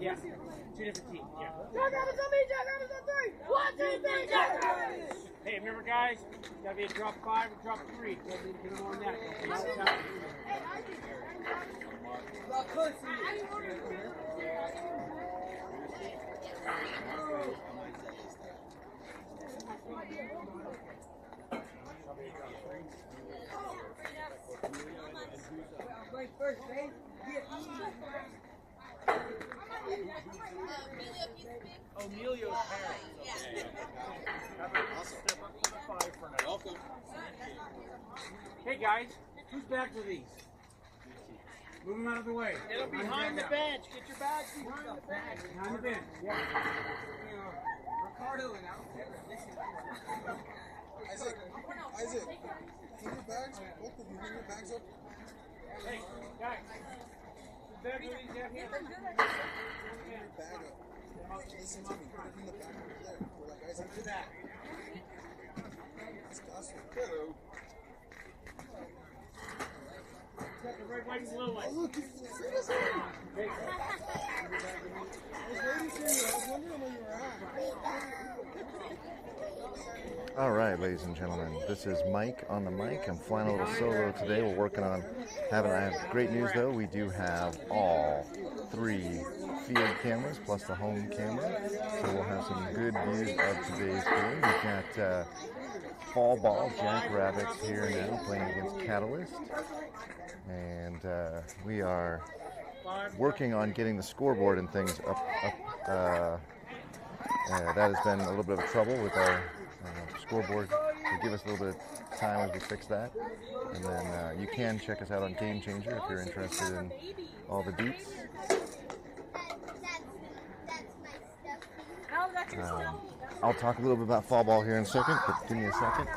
Yeah. 2 different teams. Yeah. Jackrabbits on me, Jackrabbits on 3. 1, 2, 3, Jackrabbits! Hey, remember guys, gotta be a drop 5 or drop 3. Get them on that. First base, Emilio's parents. Step up to the 5 for now. Welcome. Hey guys, who's back to these? Move them out of the way. It'll be behind the bench. Get your bags behind the bench. Behind the bench. Yeah. Ricardo and Isaac, bring your bags. Both of you, bring your bags up. Hey, guys. The bag of these down here. Bring your bag up. Listen to me. Put it in the back over there. We're like Isaac. Do that. Disgusting. Hello. Got the red, white, and blue one. Oh, look, you see this one? I was waiting for you. I was wondering where you were at. All right, ladies and gentlemen, this is Mike on the mic. I'm flying a little solo today. We're working on I have great news though. We do have all 3 field cameras plus the home camera, so we'll have some good views of today's game. We've got fall ball Jackrabbits here now playing against Catalyst, and we are working on getting the scoreboard and things up. That has been a little bit of trouble with our scoreboard. So give us a little bit of time as we fix that. And then you can check us out on Game Changer if you're interested in all the deets. I'll talk a little bit about fall ball here in a second, but give me a second.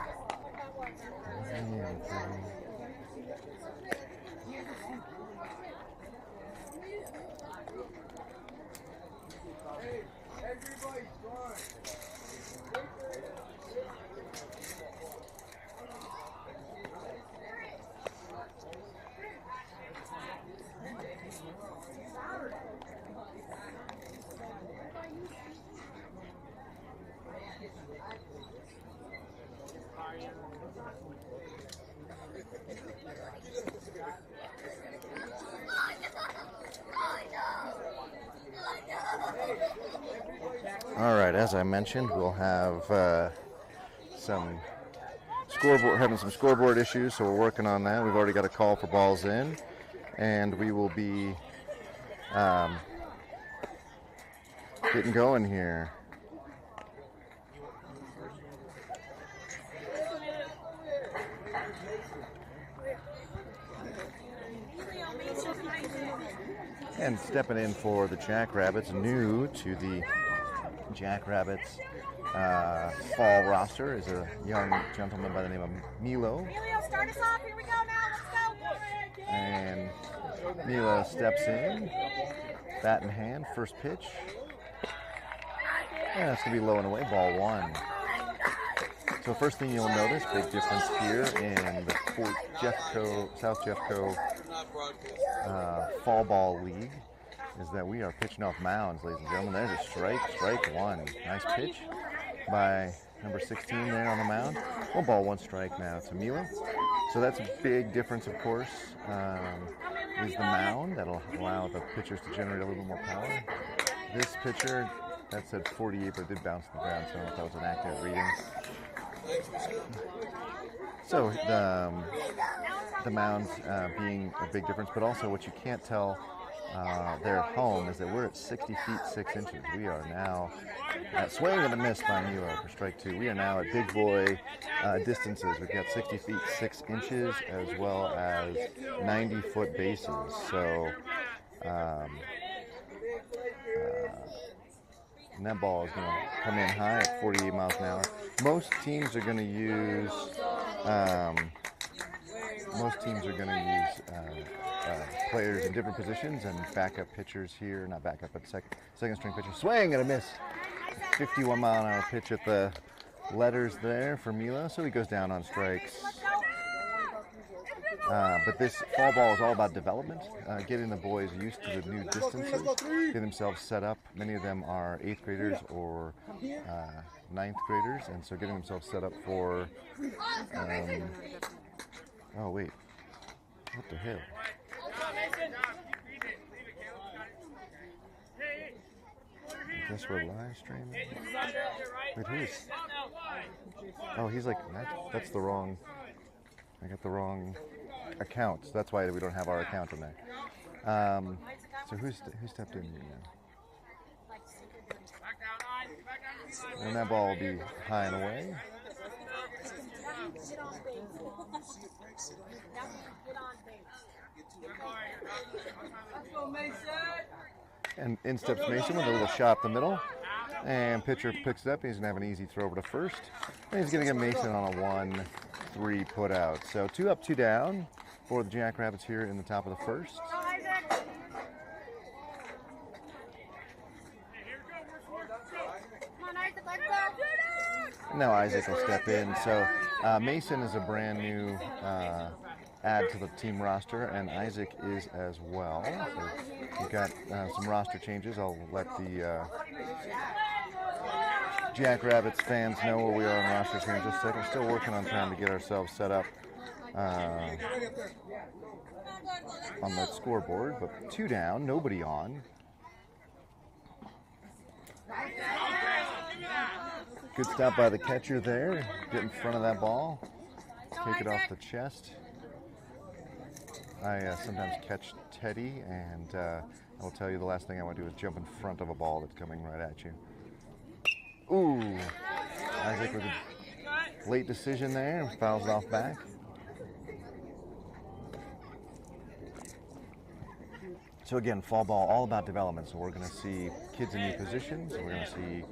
All right, as I mentioned, we'll have some scoreboard issues, so we're working on that. We've already got a call for balls in, and we will be getting going here. And stepping in for the Jackrabbits, new to the Jackrabbits fall roster, is a young gentleman by the name of Milo. Emilio, start us off. Here we go now. Let's go. And Milo steps in, bat in hand, first pitch. And that's going to be low and away, ball 1. So first thing you'll notice, big difference here in the South Jeffco Fall Ball League, is that we are pitching off mounds, ladies and gentlemen. There's a strike 1. Nice pitch by number 16 there on the mound. 1 ball, 1 strike now to Milo. So that's a big difference, of course, is the mound. That'll allow the pitchers to generate a little bit more power. This pitcher, that said 48, but it did bounce to the ground, so I don't know if that was an accurate reading. So the mounds being a big difference, but also what you can't tell there at home is that we're at 60 feet 6 inches. We are now at swing and a miss by Milo for strike 2. We are now at big boy distances. We've got 60 feet 6 inches as well as 90-foot bases. So and that ball is going to come in high at 48 miles an hour. Most teams are going to use players in different positions and backup pitchers here, not backup, but second string pitcher. Swing and a miss. 51 mile an hour pitch at the letters there for Milo, so he goes down on strikes. But this fall ball is all about development, getting the boys used to the new distances, getting themselves set up. Many of them are 8th graders or 9th graders, and so getting themselves set up for, oh wait, what the hell? I guess we're live streaming. Wait, who is? Oh, he's like, that's the wrong, I got the wrong account. So that's why we don't have our account in there. So who stepped in here now? And that ball will be high and away. And in steps Mason with a little shot up the middle. And pitcher picks it up. He's going to have an easy throw over to first. And he's going to get Mason on a 1-3 put out. So 2 up, 2 down for the Jackrabbits here in the top of the first. Now Isaac will step in. So Mason is a brand new add to the team roster, and Isaac is as well. So we've got some roster changes. I'll let the Jackrabbits fans know where we are on rosters here in just a second. We're still working on trying to get ourselves set up on the scoreboard, but 2 down, nobody on. Good stop by the catcher there. Get in front of that ball. Take it off the chest. I sometimes catch Teddy, and I will tell you the last thing I want to do is jump in front of a ball that's coming right at you. Ooh! Isaac with a late decision there and fouls it off back. So again, fall ball, all about development. So we're going to see kids in new positions. We're going to see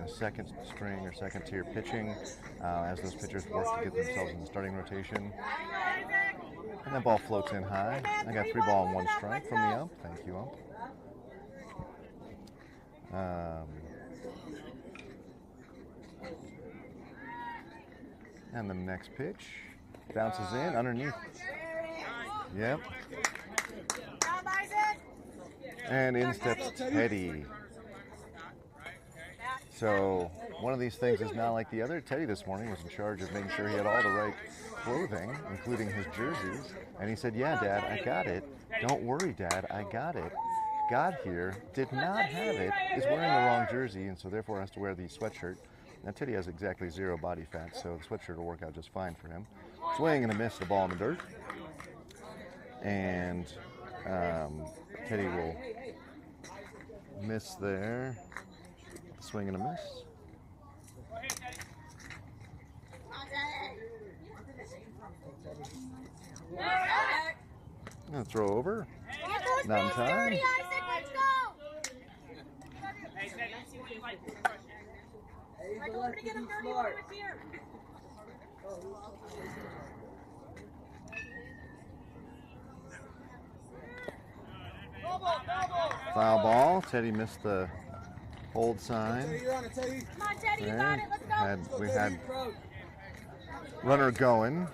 second string or second tier pitching as those pitchers work to get themselves in the starting rotation. And that ball floats in high. I got 3 ball and 1 strike from the ump. Thank you, ump. And the next pitch bounces in underneath. Yep. And in steps Teddy. So one of these things is not like the other. Teddy this morning was in charge of making sure he had all the right clothing, including his jerseys. And he said, yeah, Dad, I got it. Don't worry, Dad, I got it. Got here, did not have it, is wearing the wrong jersey, and so therefore has to wear the sweatshirt. Now Teddy has exactly 0 body fat, so the sweatshirt will work out just fine for him. Swing and a miss, the ball in the dirt. And Teddy will miss there. Swing and a miss. And throw over. Not in time. Foul ball. Teddy missed the hold sign. There. We had runner going.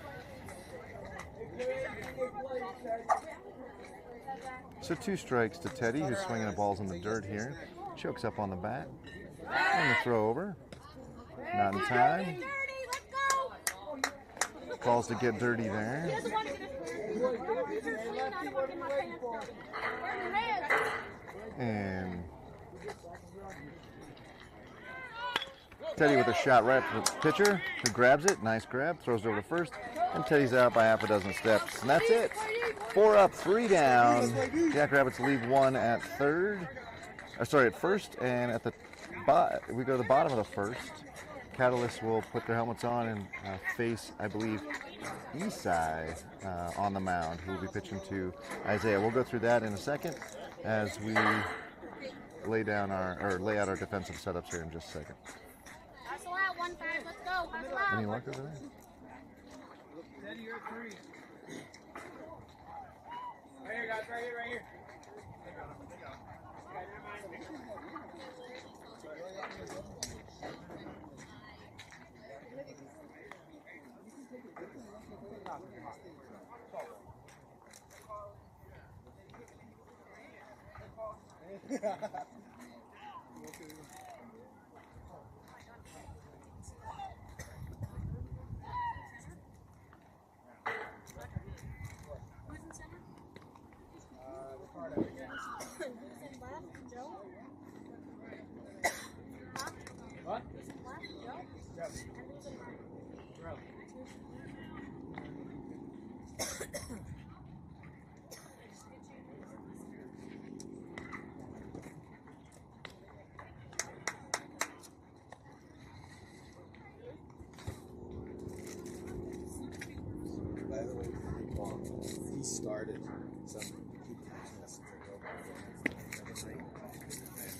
So 2 strikes to Teddy, who's swinging the balls in the dirt here. Chokes up on the bat. And the throw over. Not in time. Calls to get dirty there. And Teddy with a shot right to the pitcher, who grabs it. Nice grab, throws it over to first, and Teddy's out by half a dozen steps. And that's it. 4 up, 3 down. Jackrabbits leave 1 at first, and at the we go to the bottom of the first. Catalyst will put their helmets on and face, I believe, Esai on the mound, who will be pitching to Isaiah. We'll go through that in a second as we lay out our defensive setups here in just a second. Let's go. Any luck over there? Teddy, you're 3. Right here, guys. Right here. What? By the way, he started some keep catching us since I go by.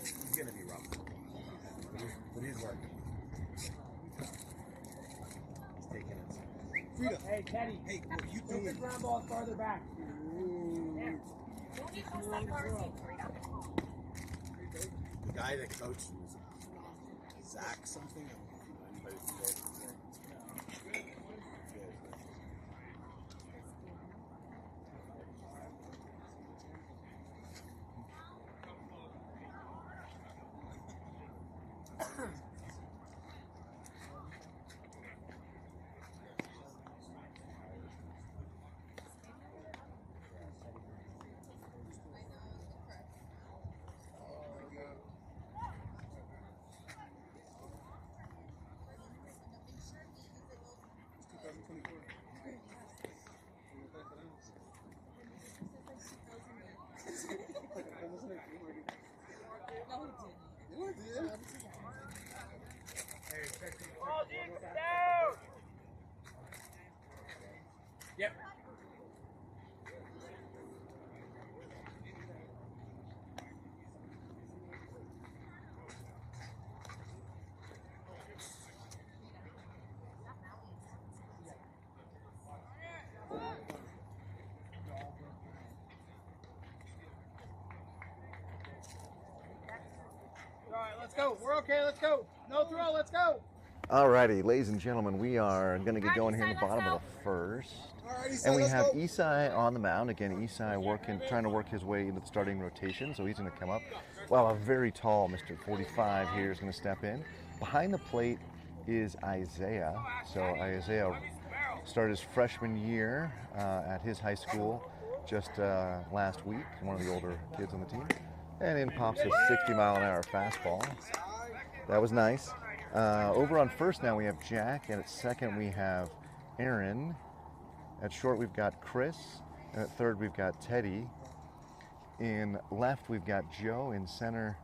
He's gonna be rough. But he's working. He's taking it. Frida! Hey, Teddy. Hey, what are you Take the doing? ground ball farther back. The guy that coached was Zach something. I don't know if you know anybody from there. Yep. All right, let's go. We're okay. Let's go. No throw. Let's go. Alrighty, ladies and gentlemen, we are going to get going here in the bottom of the first. And we have Isai on the mound. Again, Isai trying to work his way into the starting rotation, so he's going to come up. Well, a very tall Mr. 45 here is going to step in. Behind the plate is Isaiah. So Isaiah started his freshman year at his high school just last week, one of the older kids on the team. And in pops a 60-mile-an-hour fastball. That was nice. Over on first now we have Jack, and at second we have Aaron. At short we've got Chris, and at third we've got Teddy. In left we've got Joe. In center,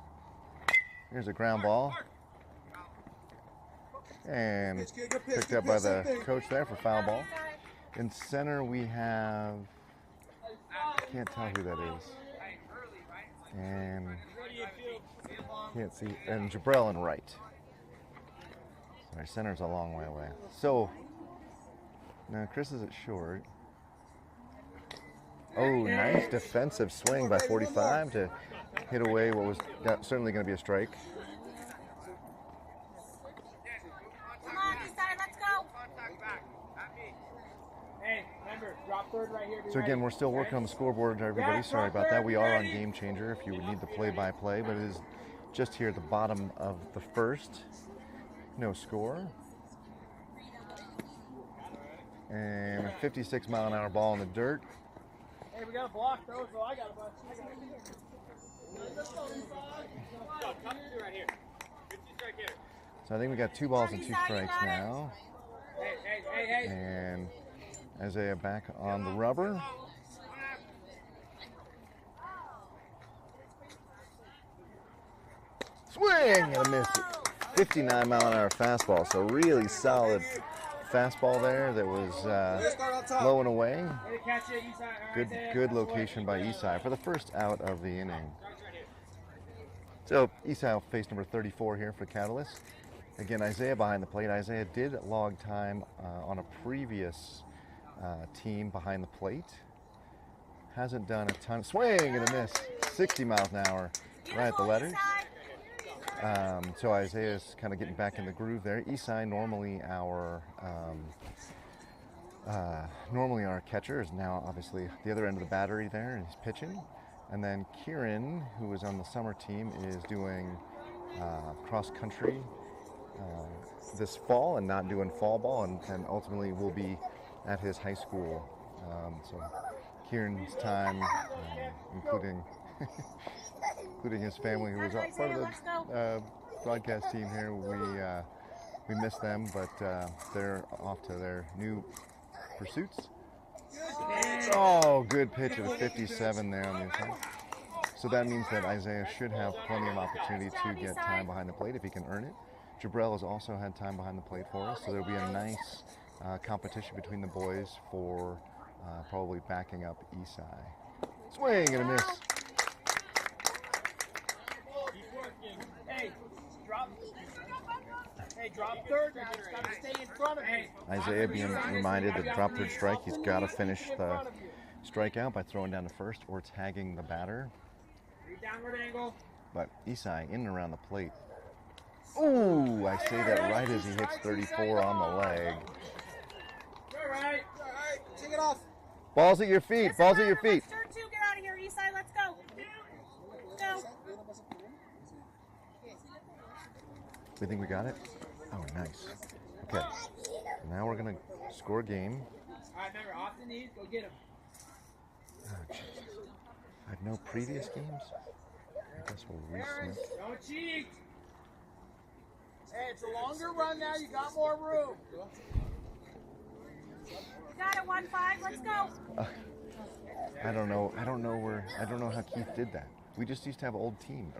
here's a ground ball. And picked up by the coach there for foul ball. In center we have, can't tell who that is. And can't see, and Jabrell in right. Our center's a long way away. So now Chris is at short. Oh, nice defensive swing by 45 to hit away what was certainly going to be a strike. Come on, Eastside, let's go. Hey, remember, drop third right here. So again, we're still working on the scoreboard, everybody. Sorry about that. We are on Game Changer if you would need the play-by-play, but it is just here at the bottom of the first. No score. And a 56-mile-an-hour ball in the dirt. Hey, we got a block though, so I got a bunch. So I think we got 2 balls and 2 strikes now. Hey. And Isaiah back on the rubber. Swing and a miss. 59-mile-an-hour fastball, so really solid fastball there that was low and away. Good location by Isai for the first out of the inning. So Isai will face number 34 here for Catalyst. Again, Isaiah behind the plate. Isaiah did log time on a previous team behind the plate. Hasn't done a ton. Swing and a miss. 60 miles an hour right at the letters. So Isaiah's kind of getting back in the groove there. Isai, normally our catcher, is now obviously the other end of the battery there, and he's pitching. And then Kieran, who is on the summer team, is doing cross country this fall and not doing fall ball, and ultimately will be at his high school. So Kieran's time, including including his family, who was part of the broadcast team here, we miss them, but they're off to their new pursuits. Oh, good pitch at a 57 there on the inside. So that means that Isaiah should have plenty of opportunity to get time behind the plate if he can earn it. Jabril has also had time behind the plate for us, so there'll be a nice competition between the boys for probably backing up Esai. Swing and a miss. Hey, drop third now. He's got to stay in front of you. Isaiah being reminded that drop third strike, he's got to finish the strikeout by throwing down to first or tagging the batter. Downward angle. But Esai in and around the plate. Ooh, I say that right as he hits 34 on the leg. All right. Take it off. Ball's at your feet. Ball's at your feet. Turn two, get out of here, Esai. Let's go. Go. We think we got it? Oh, nice. Okay. Now we're going to score a game. All right, remember, off the knees, go get him. Oh, Jesus. I had no previous games. I guess we'll resubmit. Don't cheat. Hey, it's a longer run now. You got more room. You got it, 1-5. Let's go. I don't know how Keith did that. We just used to have old games.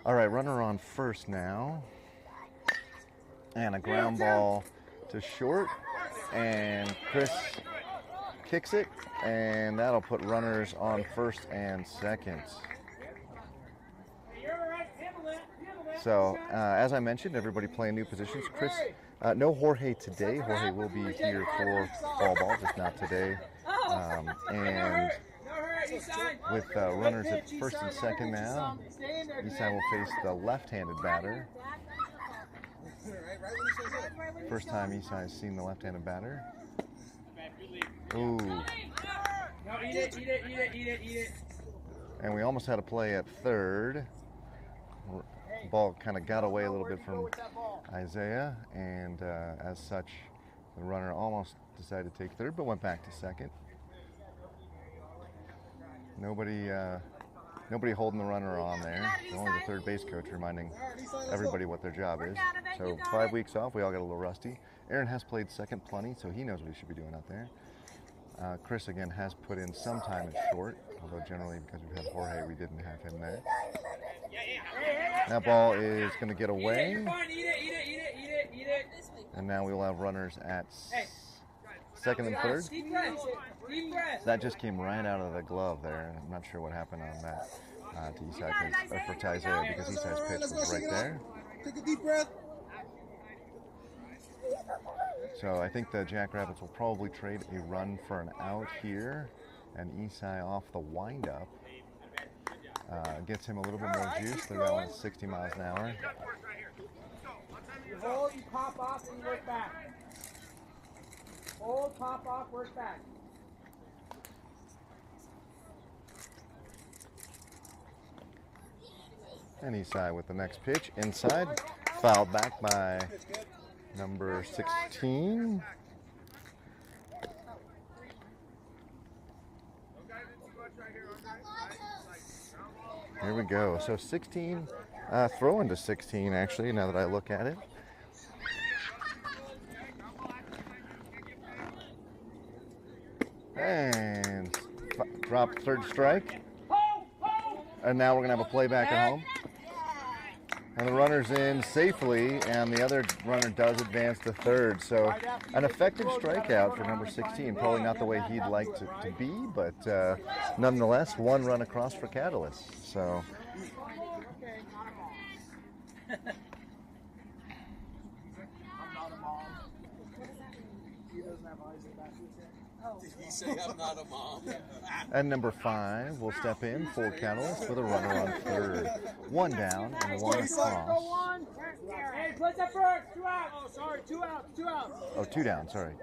All right, runner on first now. And a ground ball to short. And Chris kicks it, and that'll put runners on first and second. So, as I mentioned, everybody playing new positions. Chris, no Jorge today. Jorge will be here for fall ball, just not today. And with runners at first and second now, Esai will face the left-handed batter. First time Esai has seen the left-handed batter. Ooh. No, eat it. And we almost had a play at third. Ball kind of got away a little bit from Isaiah, and as such, the runner almost decided to take third, but went back to second. Nobody holding the runner on there. Only the third base coach reminding everybody what their job is. So 5 weeks off, we all got a little rusty. Aaron has played second plenty, so he knows what he should be doing out there. Chris, again, has put in some time at short, although generally because we've had Jorge, we didn't have him there. That ball is going to get away. Eat it. And now we will have runners at second and third. Deep breath. That just came right out of the glove there. I'm not sure what happened on that to Esai, or for Isaiah, because Esai's pitch was right there. Take a deep breath. So I think the Jackrabbits will probably trade a run for an out here, and Esai off the windup gets him a little bit more juice. They're going at 60 miles an hour. You hold, you pop off, and you work back. Hold, pop off, work back. And Esai with the next pitch inside, fouled back by number 16. Here we go. So 16, throwing to 16 actually, now that I look at it. And drop third strike. And now we're going to have a playback at home. And the runner's in safely, and the other runner does advance to third. So an effective strikeout for number 16. Probably not the way he'd like to be, but nonetheless, one run across for Catalyst. So Did he say I'm not a mom? and number 5 will step in for Catalyst with a runner on third. One down and one across. Hey, put that first. 2 out. Oh, sorry. 2 out. 2 out. Oh, 2 down, sorry.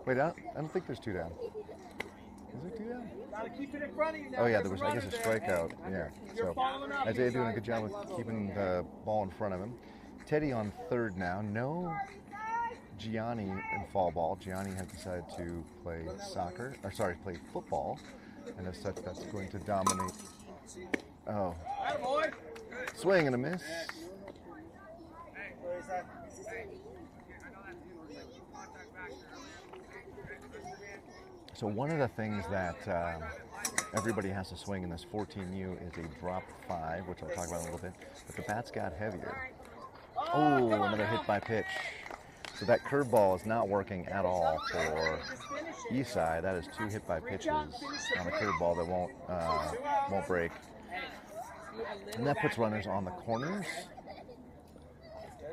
Wait, I don't think there's 2 down. Does it do that? Gotta keep it in front of you now. Oh yeah, There's there was a I guess a runner there. strikeout. Yeah. You're So following up. Isaiah doing a good job of keeping the ball in front of him. Teddy on third now. No Gianni in fall ball. Gianni has decided to play play football, and as such, that's going to dominate. Oh, Attaboy. swing and a miss. So one of the things that everybody has to swing in this 14U is a drop 5, which I'll talk about in a little bit. But the bats got heavier. Oh, another hit by pitch. So that curveball is not working at all for Eastside. That is 2 hit by pitches on a curveball that won't break. And that puts runners on the corners.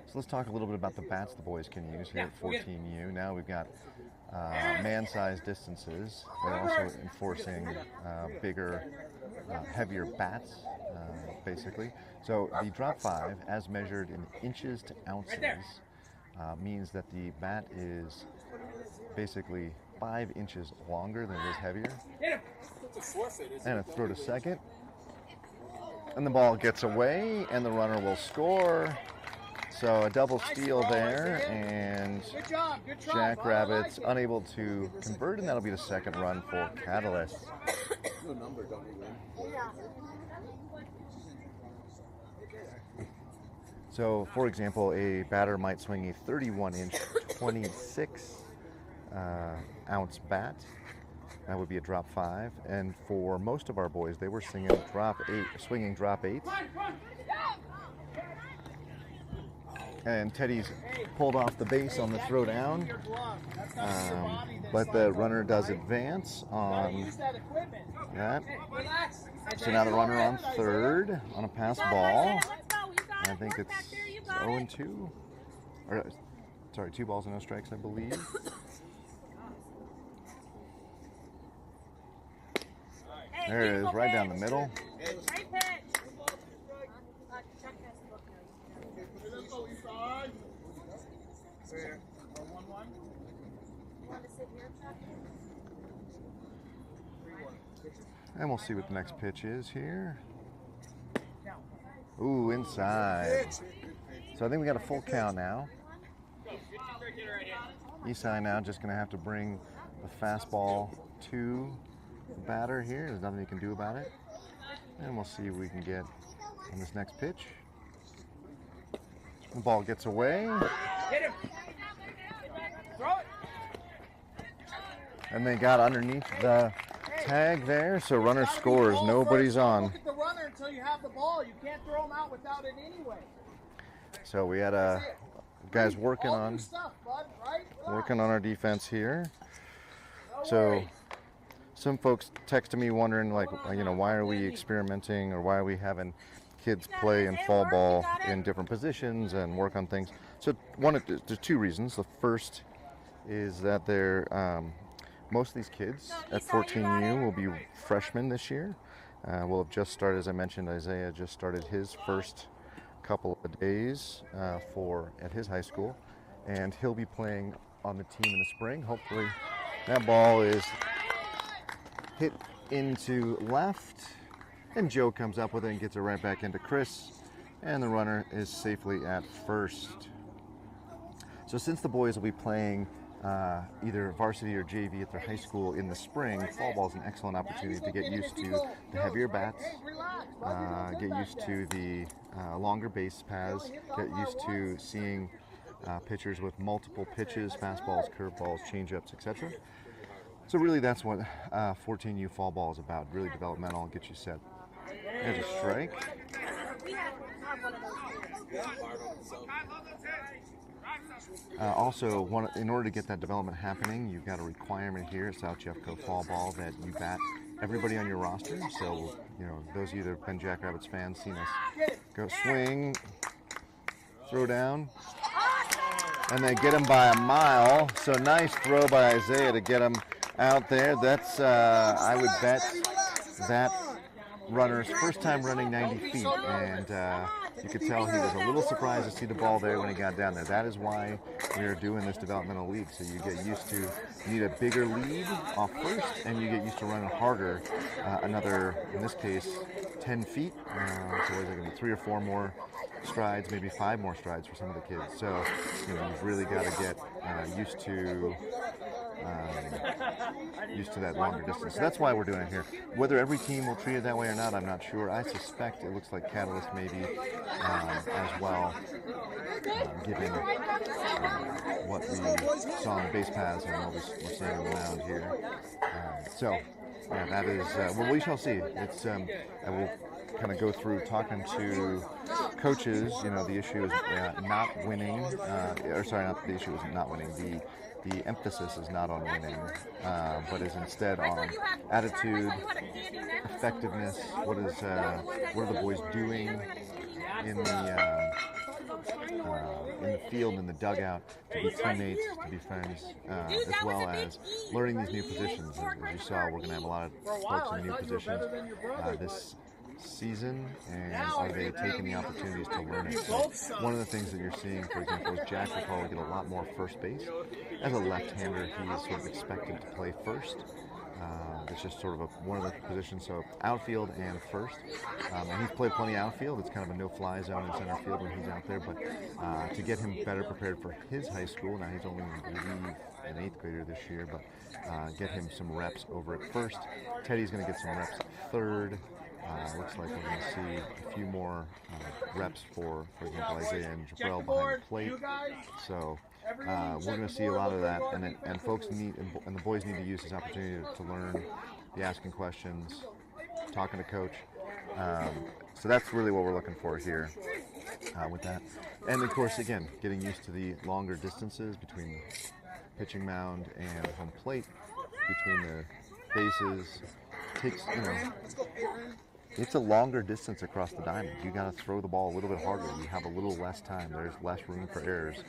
So let's talk a little bit about the bats the boys can use here at 14U. Now we've got man-sized distances. They're also enforcing bigger, heavier bats, basically. So the drop 5, as measured in inches to ounces, means that the bat is basically 5 inches longer than it is heavier. And a throw to second. And the ball gets away, and the runner will score. So a double steal there, and Jackrabbits unable to convert, and that'll be the second run for Catalyst. No number, don't you win? So, for example, a batter might swing a 31-inch, 26-ounce bat. That would be a drop 5. And for most of our boys, they were swinging drop 8s. And Teddy's pulled off the base on the throw down, but the runner does advance on that. So now the runner on third on a pass ball. I think it's 0-2. Or, sorry, 2 balls and no strikes, I believe. There it is, right down the middle. And we'll see what the next pitch is here. Ooh, inside. So I think we got a full count now. Eastside now just going to have to bring the fastball to the batter here. There's nothing you can do about it. And we'll see what we can get on this next pitch. The ball gets away. Hit him. Throw it. And they got underneath the tag there, so runner scores. Nobody's on. Look at the runner until you have the ball. You can't throw him out without it anyway. So we had guys working on our defense here. So some folks texted me wondering, like, why are we experimenting, or why are we having kids play in fall ball in different positions and work on things. So there's 2 reasons. The first is that most of these kids at 14U will be freshmen this year. We'll have just started, as I mentioned, Isaiah just started his first couple of days at his high school, and he'll be playing on the team in the spring. Hopefully that ball is hit into left, and Joe comes up with it and gets it right back into Chris, and the runner is safely at first. So since the boys will be playing either varsity or JV at their high school in the spring, fall ball is an excellent opportunity to get used to the heavier bats, get used to the longer base paths, get used to seeing pitchers with multiple pitches, fastballs, curveballs, changeups, etc. So really that's what 14U fall ball is about, really developmental, get you set. There's a strike. Also, in order to get that development happening, you've got a requirement here at South Jeffco Fall Ball that you bat everybody on your roster. So, those of you that have been Jackrabbits fans seen us go swing, throw down, and they get him by a mile. So nice throw by Isaiah to get him out there. That's, I would bet that runners, first time running 90 feet, and you could tell he was a little surprised to see the ball there when he got down there. That is why we are doing this developmental league, so you get used to, you need a bigger lead off first, and you get used to running harder, another, in this case, 10 feet, so there's going to be 3 or 4 more strides, maybe 5 more strides for some of the kids. So, you know, you've really got to get used to that longer distance. So that's why we're doing it here. Whether every team will treat it that way or not, I'm not sure. I suspect it looks like Catalyst maybe as well, given what we saw on the base paths and what we're seeing around here. So, yeah, that is, well, we shall see. It's, I will kind of go through talking to coaches. You know, the issue is not winning, or sorry, not the issue is not winning. The emphasis is not on winning, but is instead on attitude, effectiveness. What are the boys doing in the field, in the dugout, to be teammates, to be friends, as well as learning these new positions. As you saw, we're going to have a lot of folks in new positions this season, and are they taking the opportunities to learn it? So one of the things that you're seeing, for example, is Jack will probably get a lot more first base. As a left-hander, he is sort of expected to play first. It's just sort of one of the positions, so outfield and first. And he's played plenty outfield. It's kind of a no-fly zone in center field when he's out there, but to get him better prepared for his high school, now he's only, I believe, an 8th grader this year, but get him some reps over at first. Teddy's going to get some reps at third. Looks like we're going to see a few more reps for example, Isaiah and Jabril behind the plate. So we're going to see a lot of that, and folks need, and the boys need to use this opportunity to learn, be asking questions, talking to coach. So that's really what we're looking for here with that. And of course, again, getting used to the longer distances between pitching mound and home plate, between the bases. Takes, you know, it's a longer distance across the diamond. You got to throw the ball a little bit harder. You have a little less time. There's less room for errors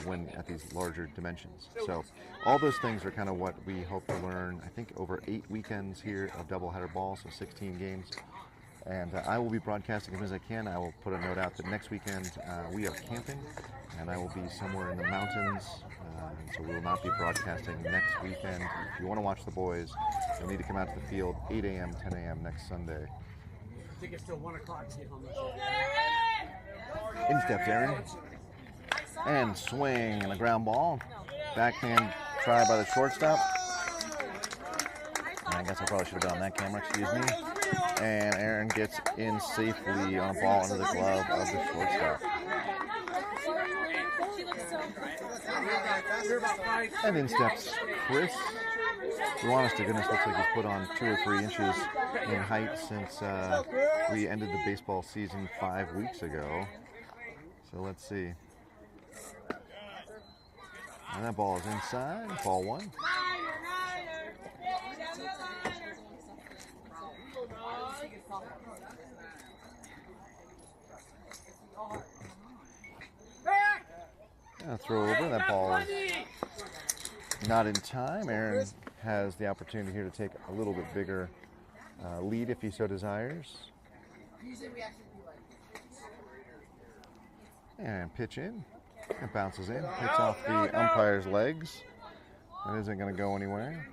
when at these larger dimensions. So all those things are kind of what we hope to learn, I think, over 8 weekends here of doubleheader ball, so 16 games. And I will be broadcasting as much as I can. I will put a note out that next weekend we are camping, and I will be somewhere in the mountains. So we will not be broadcasting next weekend. If you want to watch the boys, you'll need to come out to the field 8 a.m., 10 a.m. next Sunday. I think it's still 1 o'clock. In steps Aaron. And swing and a ground ball. Backhand try by the shortstop. I guess I probably should have been on that camera, excuse me. And Aaron gets in safely on a ball under the glove of the shortstop. And in steps Chris. To be honest to goodness, looks like he's put on 2 or 3 inches in height since we ended the baseball season 5 weeks ago. So let's see. And that ball is inside, ball 1. And a throw over, that ball is not in time. Aaron has the opportunity here to take a little bit bigger lead if he so desires. And pitch in. It bounces in. Hits off the umpire's legs. That isn't going to go anywhere.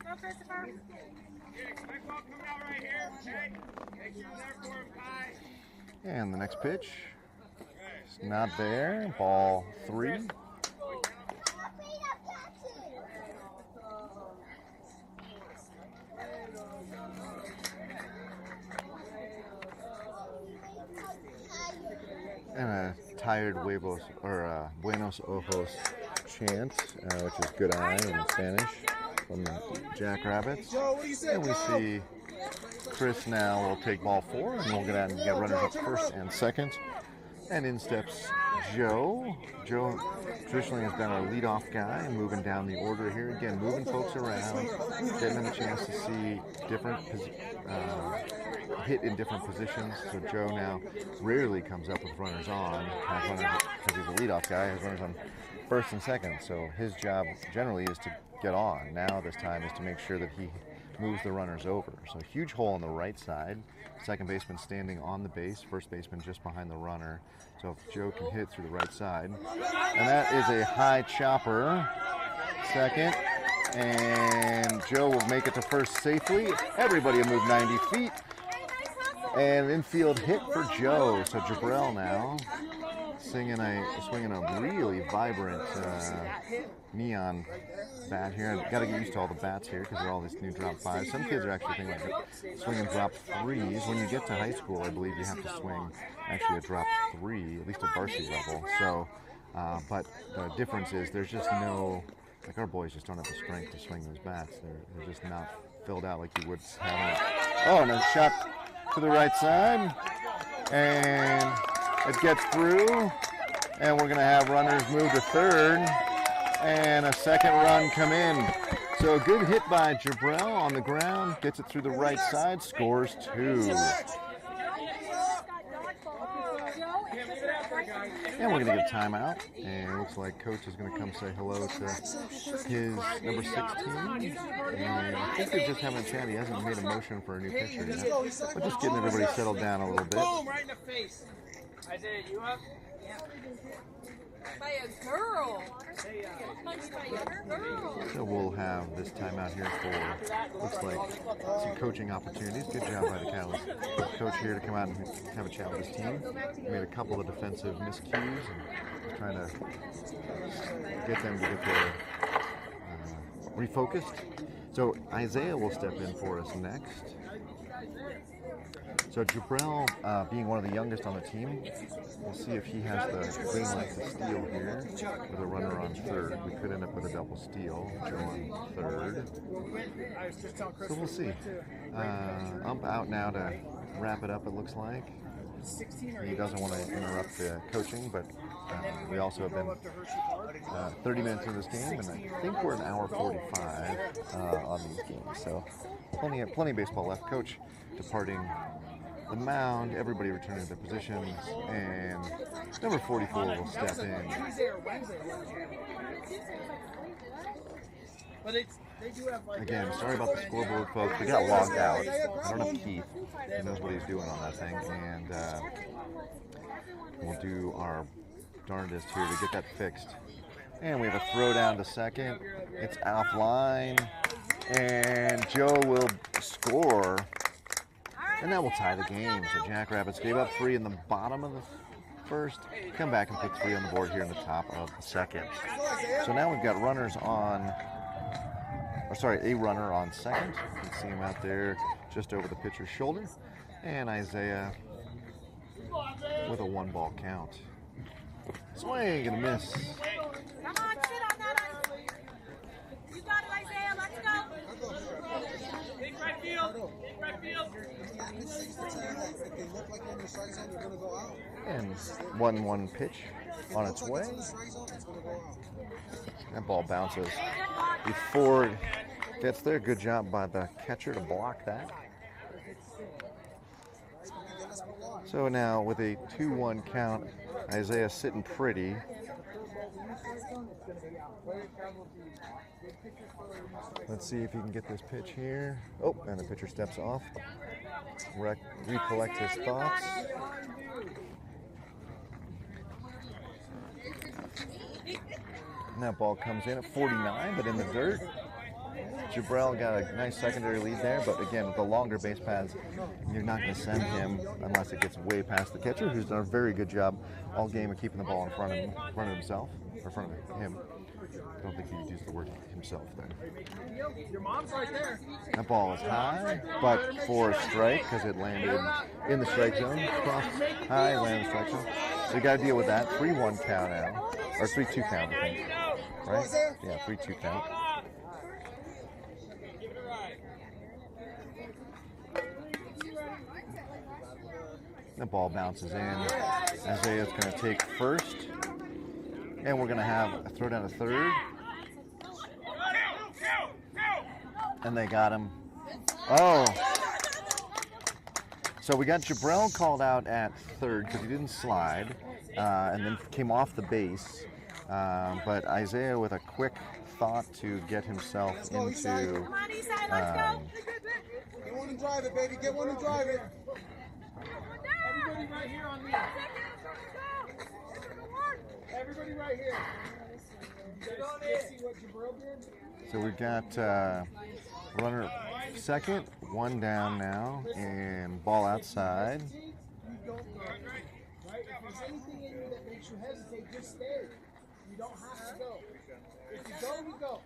Go, Christopher. And the next pitch is not there. Ball 3. And a tired huevos or Buenos Ojos chant, which is good eye in Spanish, from the Jackrabbits. And we see Chris now will take ball 4, and we'll get out and get runners up first and second. And in steps Joe. Joe traditionally has been our leadoff guy, moving down the order here. Again, moving folks around, getting them a chance to see different hit in different positions. So Joe now rarely comes up with runners on. Has runners, because he's a leadoff guy, has runners on first and second. So his job generally is to get on. Now this time is to make sure that he moves the runners over. So huge hole on the right side. Second baseman standing on the base. First baseman just behind the runner. So if Joe can hit it through the right side. And that is a high chopper. Second. And Joe will make it to first safely. Everybody will move 90 feet. And infield hit for Joe. So Jabrell now swinging a really vibrant neon bat here. I've got to get used to all the bats here because they're all these new drop fives. Some kids are actually thinking like swinging drop threes. When you get to high school, I believe you have to swing actually a drop three, at least at varsity level. So, but the difference is there's just no, like our boys just don't have the strength to swing those bats. They're just not filled out like you would have. Oh, and a shot to the right side, and it gets through, and we're going to have runners move to third, and a second run come in. So a good hit by Jabrell on the ground, gets it through the right side, scores 2. And we're going to get a timeout, and it looks like Coach is going to come say hello to his number 16. And I think they're just having a chat. He hasn't made a motion for a new pitcher yet. But just getting everybody settled down a little bit. Boom, right in the face. Isaiah, you up? By a girl. Punched by a girl. So we'll have this timeout here for, looks like, some coaching opportunities. Good job by the Cows. Coach here to come out and have a chat with his team. Made a couple of defensive miscues and trying to get them to get their refocused. So Isaiah will step in for us next. So Jabrell, being one of the youngest on the team, we'll see if he has the green light to steal here with a runner on third. We could end up with a double steal. Joe on third. So we'll see. Ump out now to wrap it up, it looks like. He doesn't want to interrupt the coaching, but we also have been 30 minutes into this game, and I think we're an hour 45 on these games. So plenty of baseball left. Coach departing the mound, everybody returning to their positions, and number 44 will step in. Again, sorry about the scoreboard, folks. We got logged out. I don't have Keith. He knows what he's doing on that thing, and we'll do our darndest here to get that fixed. And we have a throw down to second. It's offline, and Joe will score. And that will tie the game. So Jackrabbits gave up 3 in the bottom of the first. Come back and pick 3 on the board here in the top of the second. So now we've got runners on, a runner on second. You can see him out there just over the pitcher's shoulder. And Isaiah with a 1-ball count. Swing and a miss. Come on, sit on that ice. You got it, Isaiah. Let's go. Big right field. Big right field. And 1-1 pitch on its way. That ball bounces before it gets there. Good job by the catcher to block that. So now with a 2-1 count, Isaiah sitting pretty. Let's see if he can get this pitch here. Oh, and the pitcher steps off. Recollect his thoughts. And that ball comes in at 49, but in the dirt. Jabrell got a nice secondary lead there, but again, with the longer base paths, you're not going to send him unless it gets way past the catcher, who's done a very good job all game of keeping the ball in front of himself, or in front of him. I don't think he'd use the word himself there. Your mom's right there. That ball is high, but for a strike, because it landed in the strike zone. Crossed high, landed in the strike zone. So you got to deal with that. 3-1 count now. Or 3-2 count, I think. Right? Yeah, 3-2 count. The ball bounces in. Isaiah's going to take first. And we're going to have a throw down to third. And they got him. Oh. So we got Jabrell called out at third because he didn't slide. And then came off the base. But Isaiah with a quick thought to get himself into Come on, Isai, let's go. Get one and drive it, baby. Get one and drive it. Everybody right here on me. Everybody right here. You guys see what Jabril did? So we've got runner second, one down now, and ball outside. You don't go. Right? If there's anything in you that makes you hesitate, just stay. You don't have to go. If you go, you go.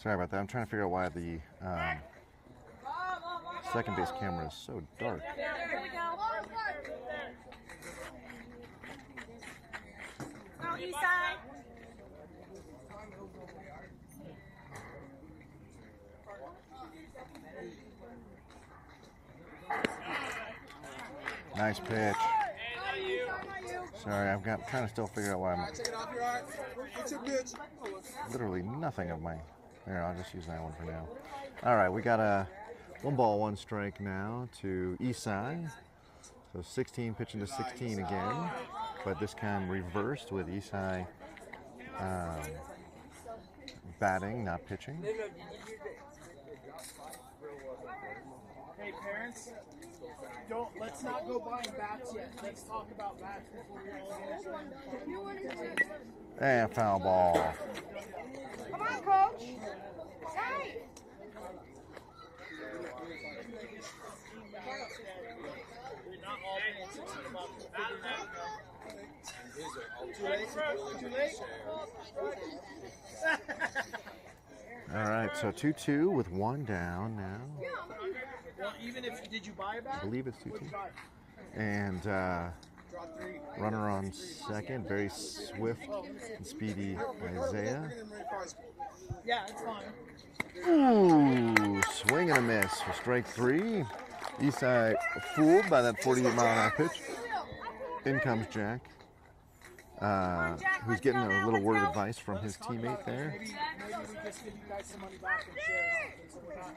Sorry about that. I'm trying to figure out why the second base camera is so dark. Here we go. Go, Isai. Nice pitch. Sorry, I've got trying to still figure out why I'm Take it off your eye. It's a bitch. literally nothing of my. There, I'll just use that one for now. All right, we got a 1-ball, 1-strike now to Isai. So 16 pitching to 16 again, but this time reversed with Isai batting, not pitching. Hey, parents, let's not go buying bats yet. Let's talk about bats before we all get. And foul ball. Come on, coach. Hey. Not all parents are about figuring out. Too late? All right, so 2-2 with one down now. Well, even if did you buy a bat? I believe it's 2-2. And runner on second, very swift and speedy Isaiah. Yeah, it's fine. Ooh, swing and a miss for strike 3. Isai fooled by that 48-mile-an-hour pitch. In comes Jack, who's getting a little word of advice from his teammate there. Maybe we just give you guys some money back and share so we're not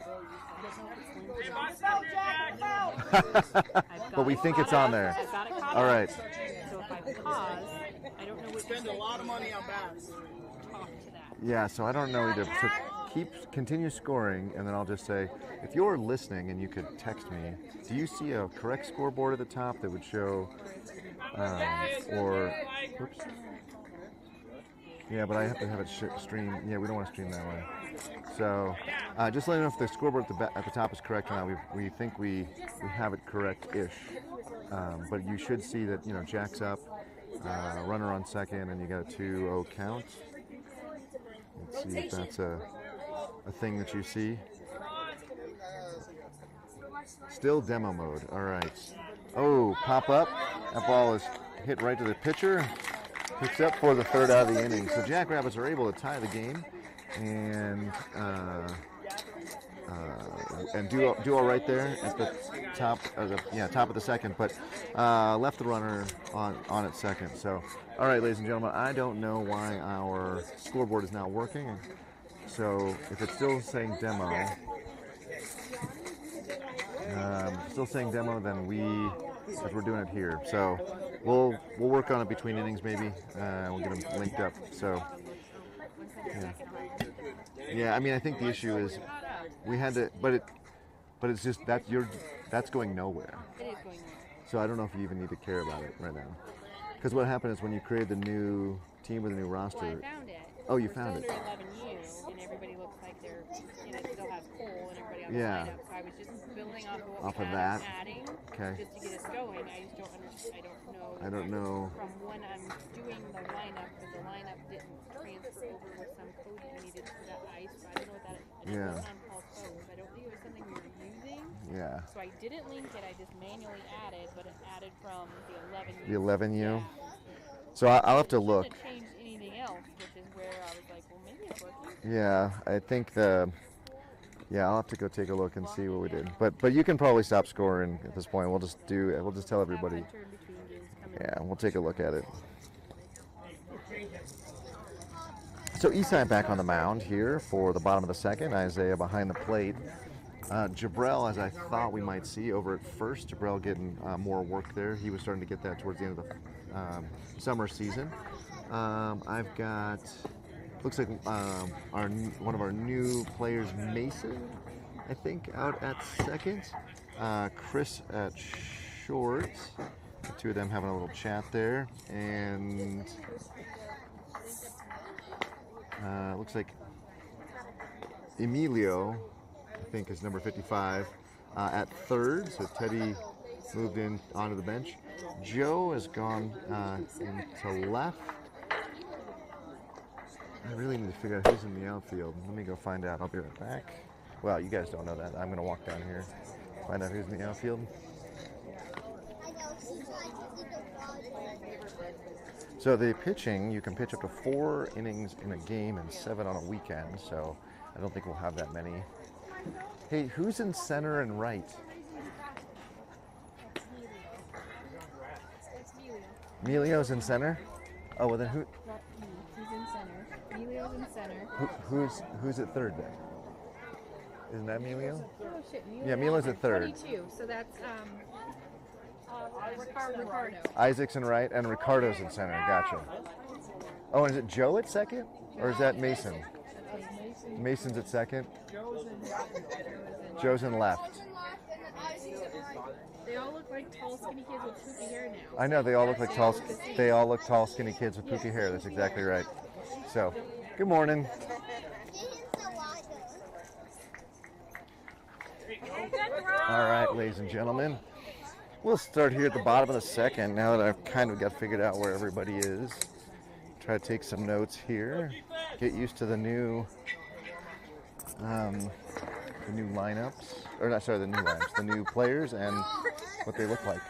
But we think it's on there. I've got it caught All up. right. So if I pause, I don't know what spend a lot of money on bats. talk to that. Yeah, so I don't know either. So continue scoring, and then I'll just say, if you're listening and you could text me, do you see a correct scoreboard at the top that would show, oops. Yeah, but I have to have it stream. Yeah, we don't want to stream that way. So just let me know if the scoreboard at the top is correct or not. We think we have it correct-ish. But you should see that, Jack's up, runner on second, and you got a 2-0 count. Let's see if that's a thing that you see. Still demo mode. All right. Oh, pop up. That ball is hit right to the pitcher. Picks up for the third out of the inning. So Jackrabbits are able to tie the game and do all right there at the top of the second, but left the runner on at second. So, all right, ladies and gentlemen, I don't know why our scoreboard is not working. So if it's still saying demo, then because we're doing it here. So we'll work on it between innings maybe. We'll get them linked up. So yeah. I mean, I think the issue is we had to, but it's just that's going nowhere. It is going on. So I don't know if you even need to care about it right now. Because what happened is when you create the new team with a new roster. Well, I found it. Oh, you We're found it. still under 11U, and everybody looks like they're, it still has Cole and everybody on the Yeah. lineup. So I was just building off of what Off we of had that. adding, Okay. just to get us going. I just don't understand. I don't know. From when I'm doing the lineup, because the lineup didn't transfer over with some code you needed for that ice. So I don't know what that is. And Yeah. it wasn't on Paul's phone, so I don't think it was something we were using. Yeah. So I didn't link it. I just manually added, but it added from the 11U. The 11U. Yeah. So I'll have to It look. shouldn't change anything else, which is where I was like, well, maybe it's working. Yeah, I think I'll have to go take a look and see what we did. But you can probably stop scoring at this point. We'll just tell everybody. Turn between games coming. Yeah, we'll take a look at it. So Isai back on the mound here for the bottom of the second. Isaiah behind the plate. Jabril, as I thought we might see over at first. Jabril getting more work there. He was starting to get that towards the end of the summer season. I've got, looks like one of our new players, Mason, I think, out at second. Chris at short. The two of them having a little chat there. And looks like Emilio, I think, is number 55, at third. So Teddy moved in onto the bench. Joe has gone into left. I really need to figure out who's in the outfield. Let me go find out. I'll be right back. Well, you guys don't know that. I'm going to walk down here, find out who's in the outfield. So the pitching, you can pitch up to 4 innings in a game and 7 on a weekend. So I don't think we'll have that many. Hey, who's in center and right? Emilio's in center? Oh, well then who? He's in center. Emilio's in center. Who's at third then? Isn't that Emilio? Oh shit, Yeah, Emilio's at third. 22, so that's Ricardo. Isaac's in right and Ricardo's in center. Gotcha. Oh, and is it Joe at second? Or is that Mason? Mason's at second. Joe's in left. They all look like tall, skinny kids with poofy hair now. I know they all look like tall. They all look tall, skinny kids with poofy hair. That's exactly right. So, good morning. All right, ladies and gentlemen, we'll start here at the bottom of the second. Now that I've kind of got figured out where everybody is, try to take some notes here. Get used to the new lineups, or not, sorry, the new lineups, the new players and what they look like.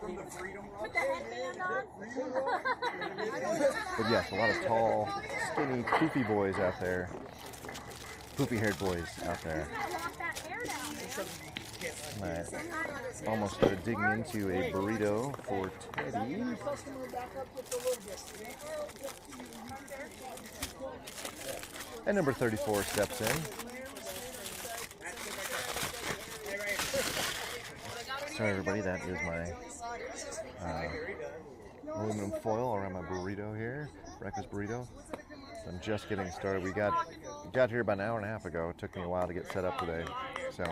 Put the headband on. But yes, a lot of tall, skinny, poofy boys out there. Poofy-haired boys out there. Alright, almost started digging into a burrito for Teddy. And number 34 steps in. Sorry everybody, that is my aluminum foil around my burrito here, breakfast burrito. So I'm just getting started. We got here about an hour and a half ago. It took me a while to get set up today. So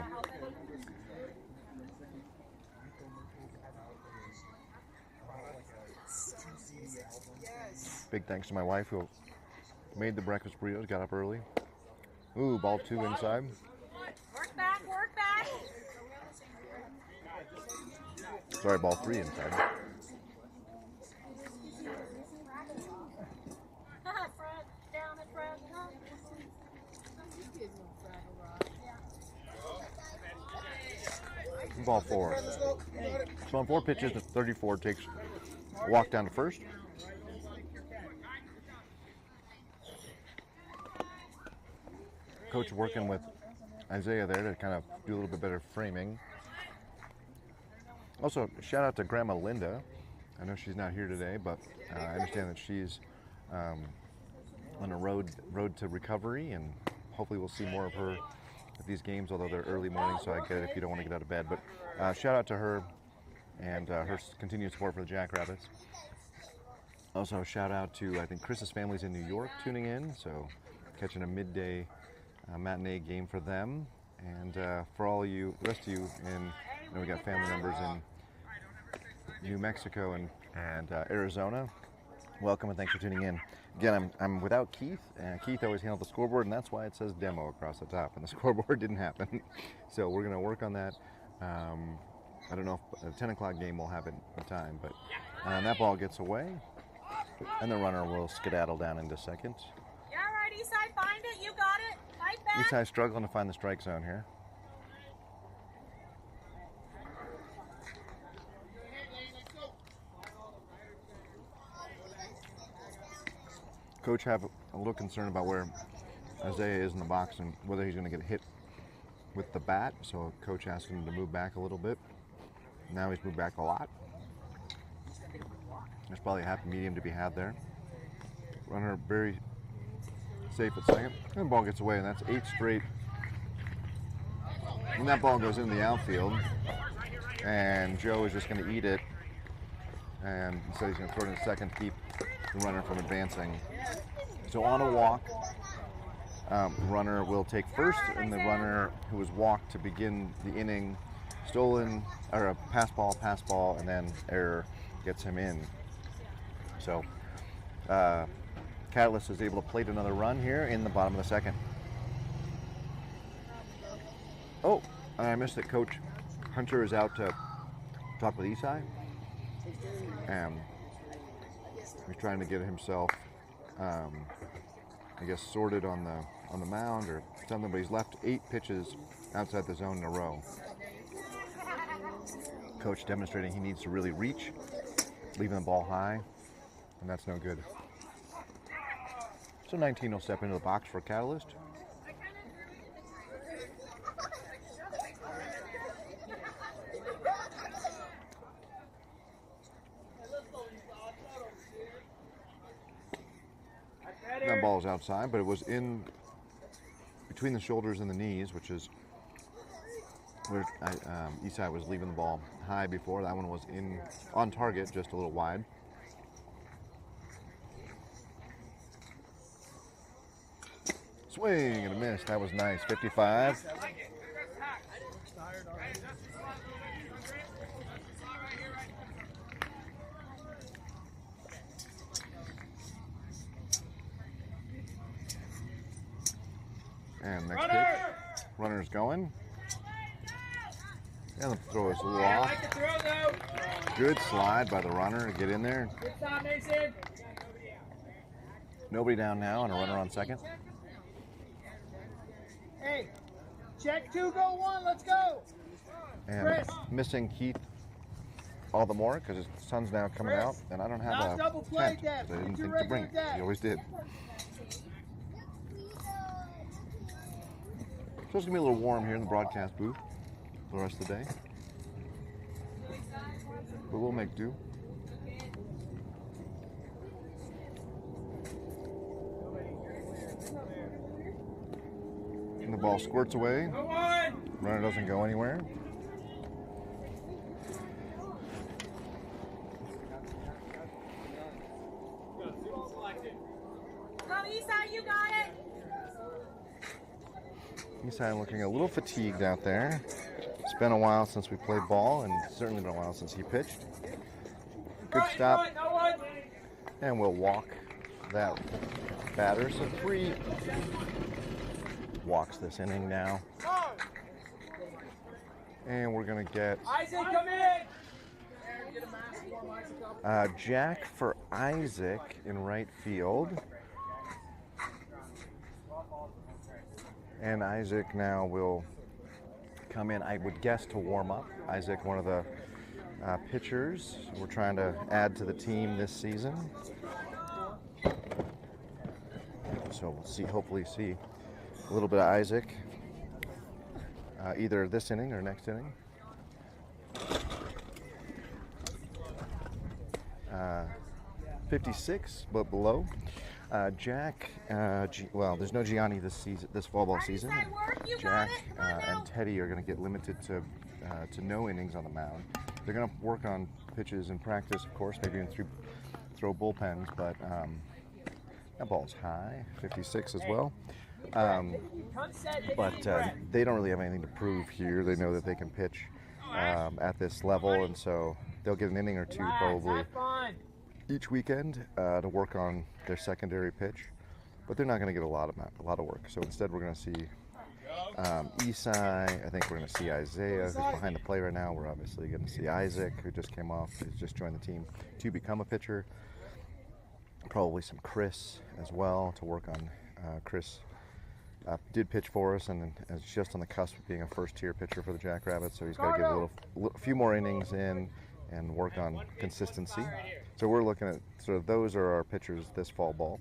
big thanks to my wife who made the breakfast burritos, got up early. Ooh, ball 2 inside. Work back, work back. Sorry, ball 3 inside. Front, down in front. Ball 4. So on 4 pitches, the 34 takes a walk down to first. Coach working with Isaiah there to kind of do a little bit better framing. Also, shout out to Grandma Linda. I know she's not here today, but I understand that she's on a road to recovery, and hopefully we'll see more of her at these games, although they're early morning, so I get it if you don't want to get out of bed. But shout out to her and her continued support for the Jackrabbits. Also, shout out to, I think, Chris's family's in New York tuning in, so catching a midday matinee game for them. And for all you, the rest of you, we got family members in New Mexico and Arizona. Welcome and thanks for tuning in. Again, I'm without Keith. Keith always handled the scoreboard, and that's why it says demo across the top, and the scoreboard didn't happen. So we're going to work on that. I don't know if a 10 o'clock game will have it in time, but that ball gets away, and the runner will skedaddle down into second. Yeah, right, Eastside, find it. You got it. Fight back. Eastside struggling to find the strike zone here. Coach have a little concern about where Isaiah is in the box and whether he's going to get hit with the bat. So coach asked him to move back a little bit. Now he's moved back a lot. There's probably a happy medium to be had there. Runner very safe at second. And the ball gets away, and that's 8 straight. And that ball goes in the outfield. And Joe is just going to eat it. And instead he's going to throw it in second to keep the runner from advancing. So on a walk, runner will take first, and the runner who was walked to begin the inning, stolen, or a pass ball, and then error gets him in. So Catalyst is able to plate another run here in the bottom of the second. Oh, I missed it. Coach Hunter is out to talk with Isai. And he's trying to get himself, I guess, sorted on the mound or something, but he's left 8 pitches outside the zone in a row. Coach demonstrating he needs to really reach, leaving the ball high, and that's no good. So 19 will step into the box for Catalyst. That ball is outside, but it was in between the shoulders and the knees, which is where Isai was leaving the ball high before. That one was on target, just a little wide. Swing and a miss. That was nice. 55. And next pitch, runner's going. And the throw is a little off. Good slide by the runner to get in there. Nobody down now and a runner on second. Hey, check 2, go 1, let's go. And Chris. Missing Keith all the more because his sun's now coming out, and I don't have Now a double tent. play that. I didn't Get your think to bring it. regular deck. He always did. So it's going to be a little warm here in the broadcast booth for the rest of the day. But we'll make do. And the ball squirts away. Runner doesn't go anywhere. Go, Isai, you got it. Isai looking a little fatigued out there. It's been a while since we played ball, and certainly been a while since he pitched. Good stop. And we'll walk that batter. So 3 walks this inning now. And we're going to get Isaac, come in. Jack for Isaac in right field. And Isaac now will come in, I would guess, to warm up. Isaac, one of the pitchers we're trying to add to the team this season. So we'll see, hopefully see a little bit of Isaac either this inning or next inning. 56, but below. Jack, well, there's no Gianni this fall ball season. Jack and Teddy are going to get limited to no innings on the mound. They're going to work on pitches in practice, of course, maybe even throw bullpens, but that ball's high, 56 as well. But they don't really have anything to prove here. They know that they can pitch at this level, and so they'll get an inning or 2 probably each weekend to work on their secondary pitch, but they're not going to get a lot of work. So instead, we're going to see Isai. I think we're going to see Isaiah, who's behind the plate right now. We're obviously going to see Isaac, who just came off, who's just joined the team to become a pitcher. Probably some Chris as well to work on. Chris did pitch for us and is just on the cusp of being a first-tier pitcher for the Jackrabbits, so he's got to get a few more innings in and work on consistency. So we're looking at sort of those are our pitchers this fall ball.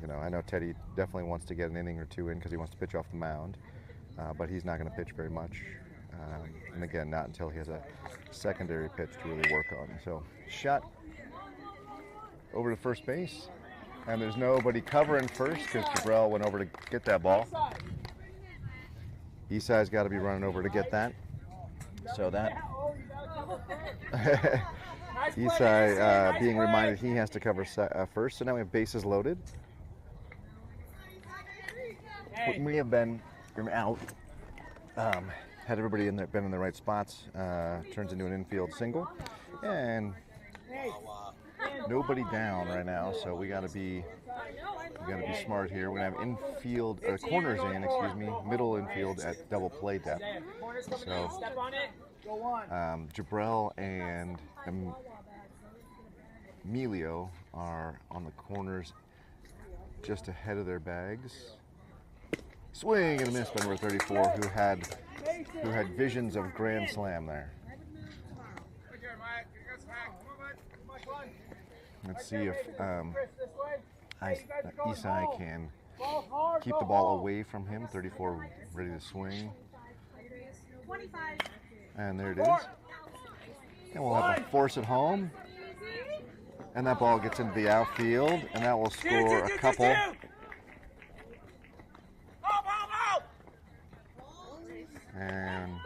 You know, I know Teddy definitely wants to get an inning or 2 in because he wants to pitch off the mound, but he's not going to pitch very much. And again, not until he has a secondary pitch to really work on. So shot over to first base, and there's nobody covering first because Jabrell went over to get that ball. Isai's got to be running over to get that. So that Isai being reminded he has to cover first. So now we have bases loaded. We have been out. Had everybody been in the right spots. Turns into an infield single, and nobody down right now. So we got to be smart here. We're gonna have infield corners in, excuse me, middle infield at double play depth. So Jabrell and Emilio are on the corners just ahead of their bags. Swing and a miss by number 34, who had visions of grand slam there. Let's see if Isai can keep the ball away from him. 34 ready to swing. And there it is. And we'll have to force it home. And that ball gets into the outfield, and that will score a couple. And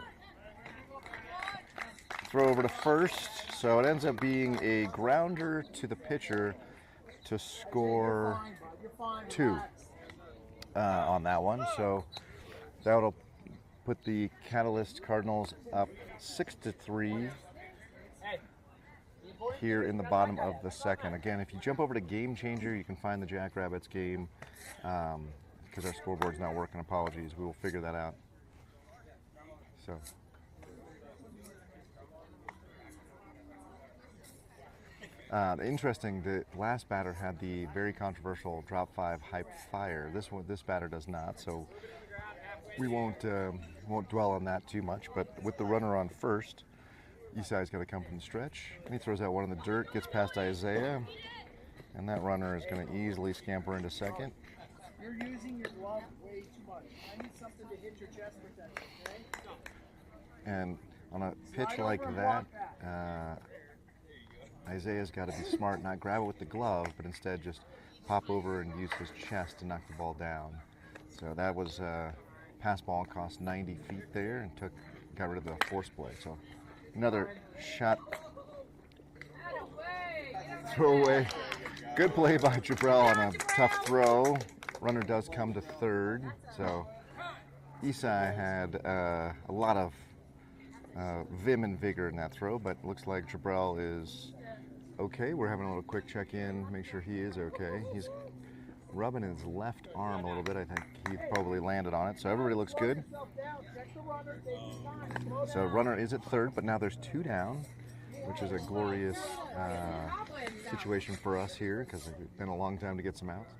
throw over to first. So it ends up being a grounder to the pitcher to score 2 on that one. So that'll put the Catalyst Cardinals up 6-3 here in the bottom of the second. Again, if you jump over to Game Changer, you can find the Jackrabbits game because our scoreboard's not working. Apologies. We will figure that out. So. Interesting, the last batter had the very controversial drop 5 hype fire. This batter does not, so we won't dwell on that too much. But with the runner on first, Isai's got to come from the stretch, and he throws out one in the dirt, gets past Isaiah, and that runner is going to easily scamper into second. You're using your glove way too much. I need something to hit your chest protection, okay? And on a pitch like that, Isaiah's got to be smart, not grab it with the glove, but instead just pop over and use his chest to knock the ball down. So that was pass ball, cost 90 feet there, and got rid of the force play. So another shot, throw away. Good play by Jabrell on a tough throw. Runner does come to third. So Isai had a lot of vim and vigor in that throw, but looks like Jabrell is okay. We're having a little quick check-in, make sure he is okay. He's rubbing his left arm a little bit. I think he probably landed on it. So everybody looks good. So runner is at third, but now there's 2 down, which is a glorious situation for us here because it's been a long time to get some outs.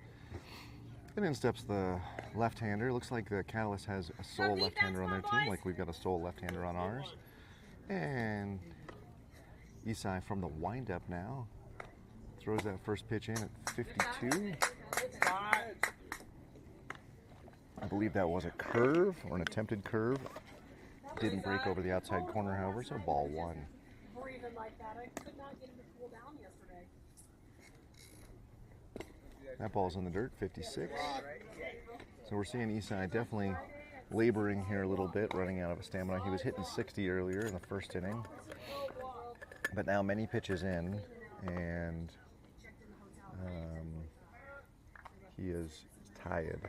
And in steps the left-hander. Looks like the Catalyst has a sole left-hander on their team, like we've got a sole left-hander on ours. And Isai from the windup now throws that first pitch in at 52. I believe that was a curve or an attempted curve. Didn't break over the outside corner, however, so ball 1. That ball's in the dirt, 56. So we're seeing Isai definitely laboring here a little bit, running out of stamina. He was hitting 60 earlier in the first inning, but now many pitches in, and he is tired.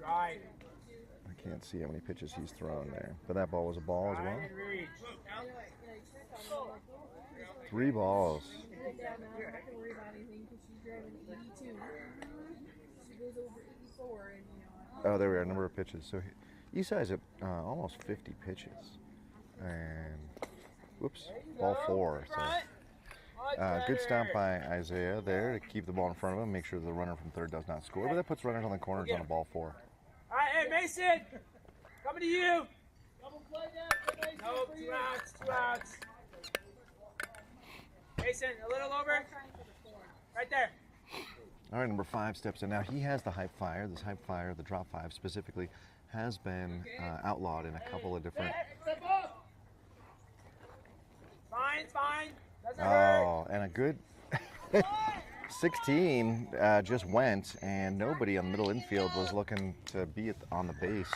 I can't see how many pitches he's thrown there, but that ball was a ball as well. 3 balls. Oh, there we are, number of pitches. So Isai's at almost 50 pitches. And, whoops, ball 4. So good stop by Isaiah there to keep the ball in front of him, make sure the runner from third does not score. But that puts runners on the corners on a ball 4. All right, hey, Mason, coming to you. Double play that. Nope, 2 outs, 2 outs. Mason, a little over. Right there. All right, number 5 steps in. Now he has the hype fire. This hype fire, the drop 5 specifically, has been outlawed in a couple of different. Fine. Doesn't hurt. And a good 16 just went, and nobody on the middle infield was looking to be on the base.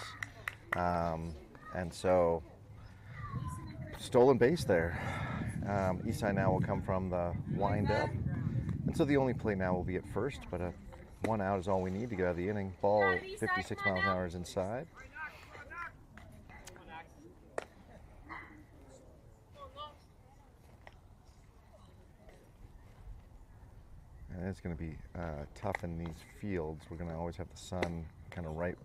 And so stolen base there. Eastside now will come from the windup. And so the only play now will be at first, but 1 out is all we need to get out of the inning. Ball 56 miles an hour is inside. And it's going to be tough in these fields. We're going to always have the sun kind of right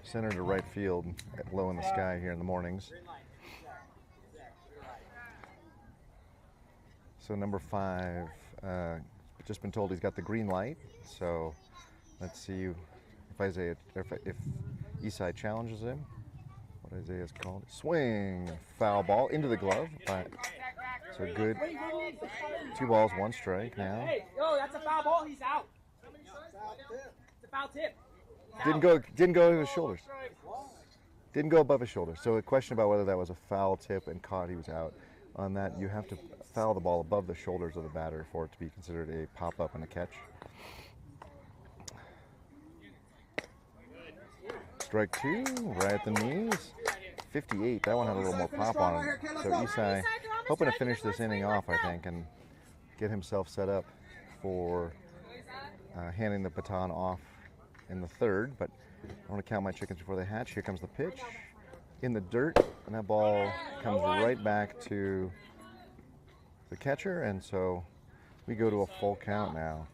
center to right field, low in the sky here in the mornings. So number 5, just been told he's got the green light. So let's see if Eastside challenges him. What Isaiah's called. Swing, foul ball into the glove. So good. 2 balls, 1 strike now. Hey, yo, that's a foul ball. He's out. It's a foul tip. Didn't go to his shoulders. Didn't go above his shoulder. So a question about whether that was a foul tip and caught, he was out. On that, you have to foul the ball above the shoulders of the batter for it to be considered a pop-up and a catch. Strike 2, right at the knees. 58, that one had a little more pop on it. So Eastside hoping to finish this inning off, I think, and get himself set up for handing the baton off in the 3rd. But I want to count my chickens before they hatch. Here comes the pitch in the dirt, and that ball comes right back to the catcher, and so we go to a full count now.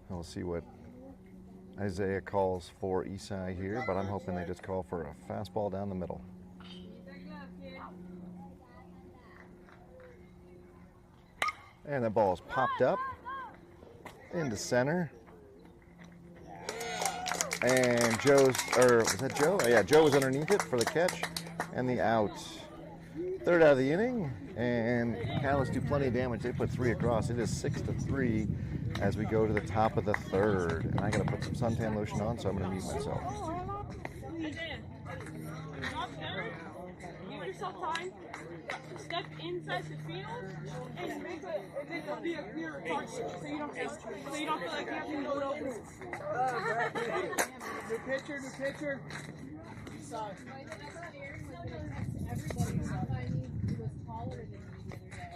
We'll see what Isaiah calls for Eastside here, but I'm hoping they just call for a fastball down the middle. And the ball is popped up into center. And was that Joe? Oh, yeah, Joe was underneath it for the catch and the out. 3rd out of the inning, and Cardinals do plenty of damage. They put 3 across. It is 6-3 as we go to the top of the 3rd. And I got to put some suntan lotion on, so I'm going to mute myself. Give yourself time to step inside the field and make it be a clear target, so you don't feel like you have to load over. New pitcher.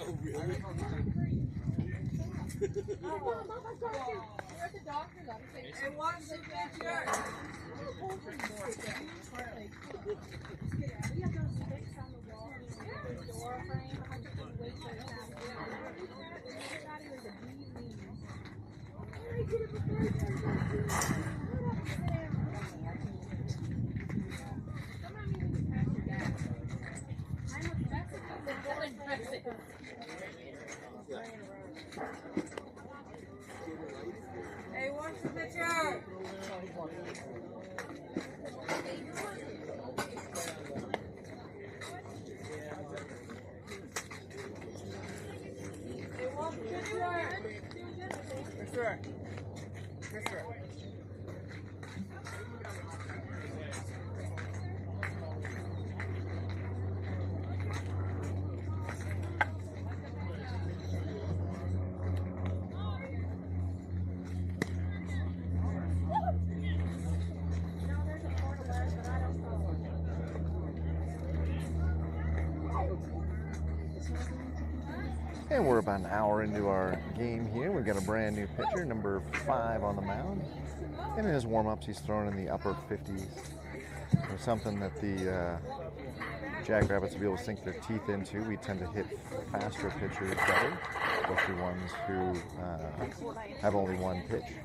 Oh, really? And watch the pitcher. Hey, watch the pitcher. Yes, sir. And we're about an hour into our game here. We've got a brand new pitcher, number 5 on the mound. And in his warm-ups, he's thrown in the upper 50s. It's something that the Jackrabbits will be able to sink their teeth into. We tend to hit faster pitchers better, especially ones who have only 1 pitch.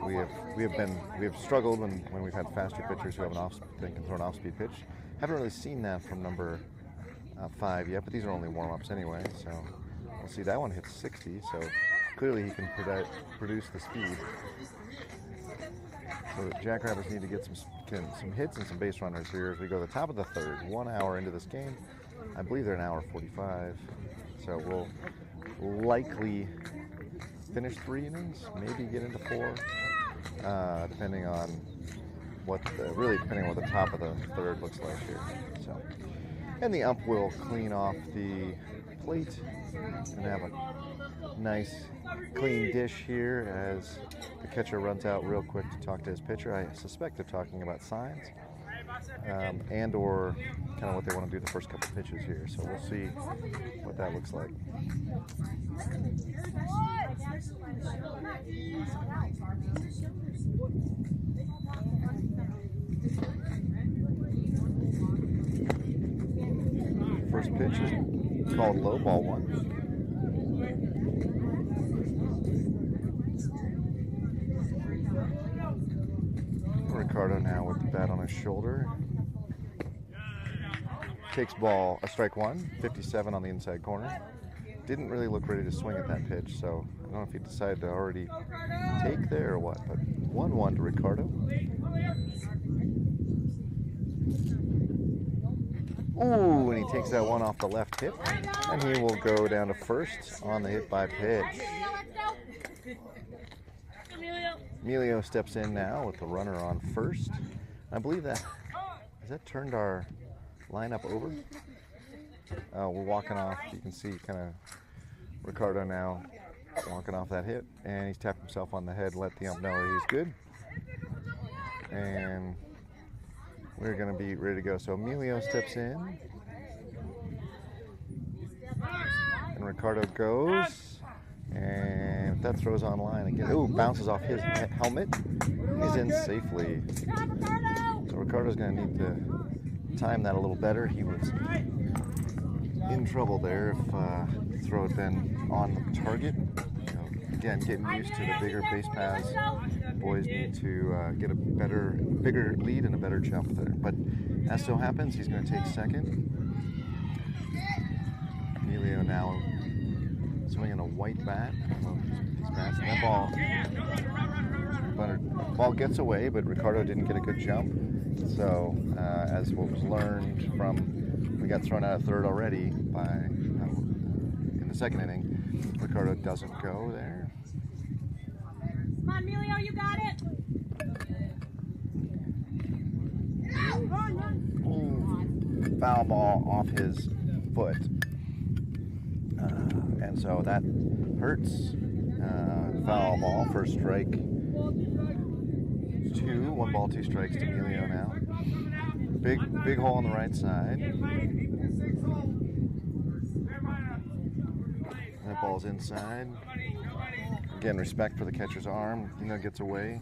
We have struggled when we've had faster pitchers who have they can throw an off-speed pitch. Haven't really seen that from number 5 yet, but these are only warm-ups anyway, so we'll see. That one hits 60, so clearly he can produce the speed. So the Jackrabbits need to get some hits and some base runners here as we go to the top of the 3rd. 1 hour into this game. I believe they're an hour 45, so we'll likely finish 3 innings, maybe get into 4, depending on what the top of the 3rd looks like here. So, and the ump will clean off the plate and have a Nice clean dish here as the catcher runs out real quick to talk to his pitcher. I suspect they're talking about signs and or kind of what they want to do the first couple pitches here. So we'll see what that looks like. First pitch is called low, ball 1. Ricardo now with the bat on his shoulder. Takes ball, a strike 1, 57 on the inside corner. Didn't really look ready to swing at that pitch, so I don't know if he decided to already take there or what, but 1-1 to Ricardo. Ooh, and he takes that one off the left hip, and he will go down to first on the hit by pitch. Emilio steps in now with the runner on first. I believe that, has that turned our lineup over? We're walking off. You can see kind of Ricardo now walking off that hit, and he's tapped himself on the head, let the ump know that he's good. And we're going to be ready to go. So Emilio steps in, and Ricardo goes. And if that throws on line again, ooh, bounces off his helmet. He's in safely. So Ricardo's going to need to time that a little better. He was in trouble there if the throw had been on the target. You know, again, getting used to the bigger base paths. Boys need to get a bigger lead and a better jump there. But as so happens, he's going to take second. Emilio now swinging a white bat. These bats, and that ball gets away, but Ricardo didn't get a good jump. So, as what was learned from, we got thrown out of third already by in the second inning. Ricardo doesn't go there. Come on, Emilio, you got it. Ooh, foul ball off his foot. And so that hurts. Foul ball, first strike. 2, 1 ball, 2 strikes to Emilio now. Big hole on the right side. That ball's inside. Again, respect for the catcher's arm. Gets away.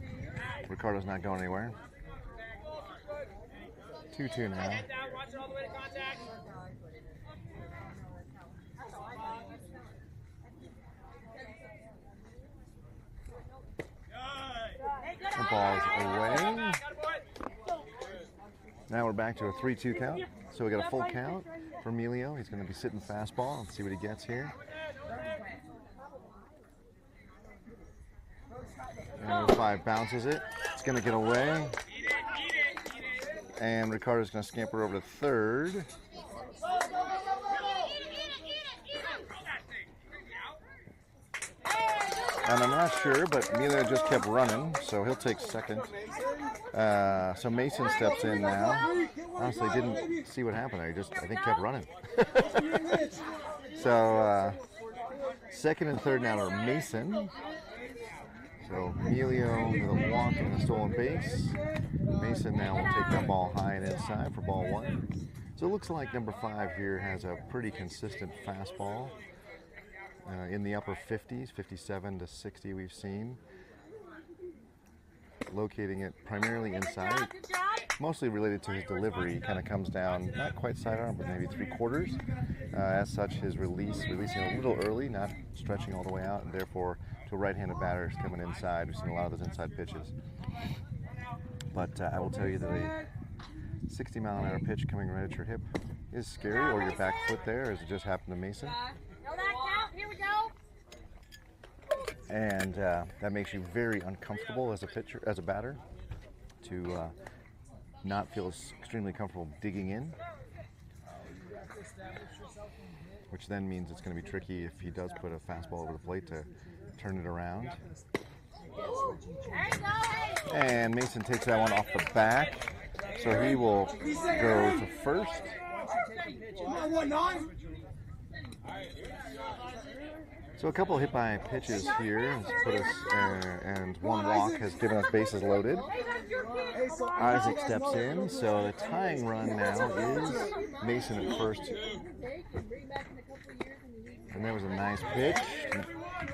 Ricardo's not going anywhere. 2-2 now. The ball's away. Now we're back to a 3-2 count. So we got a full count for Emilio. He's going to be sitting fastball. Let's see what he gets here. And number 5 bounces it. It's going to get away. And Ricardo's going to scamper over to third. And I'm not sure, but Emilio just kept running, so he'll take second. So Mason steps in now. Honestly, didn't see what happened there. He just, I think, kept running. So second and third now are Mason. So Emilio with a walk and a stolen base. Mason now will take that ball high and inside for ball 1. So it looks like number 5 here has a pretty consistent fastball. In the upper 50s, 57 to 60 we've seen. Locating it primarily inside, mostly related to his delivery. He kind of comes down, not quite sidearm, but maybe 3/4. As such, his releasing a little early, not stretching all the way out, and therefore to right-handed batters coming inside. We've seen a lot of those inside pitches. But I will tell you that a 60-mile-an-hour pitch coming right at your hip is scary, or your back foot there, as it just happened to Mason. Here we go. And that makes you very uncomfortable as a pitcher, as a batter, to not feel extremely comfortable digging in, which then means it's going to be tricky if he does put a fastball over the plate to turn it around. And Mason takes that one off the back, so he will go to first. So a couple hit by pitches here has put us, and one walk has given us bases loaded. Isaac steps in, so the tying run now is Mason at first. And there was a nice pitch.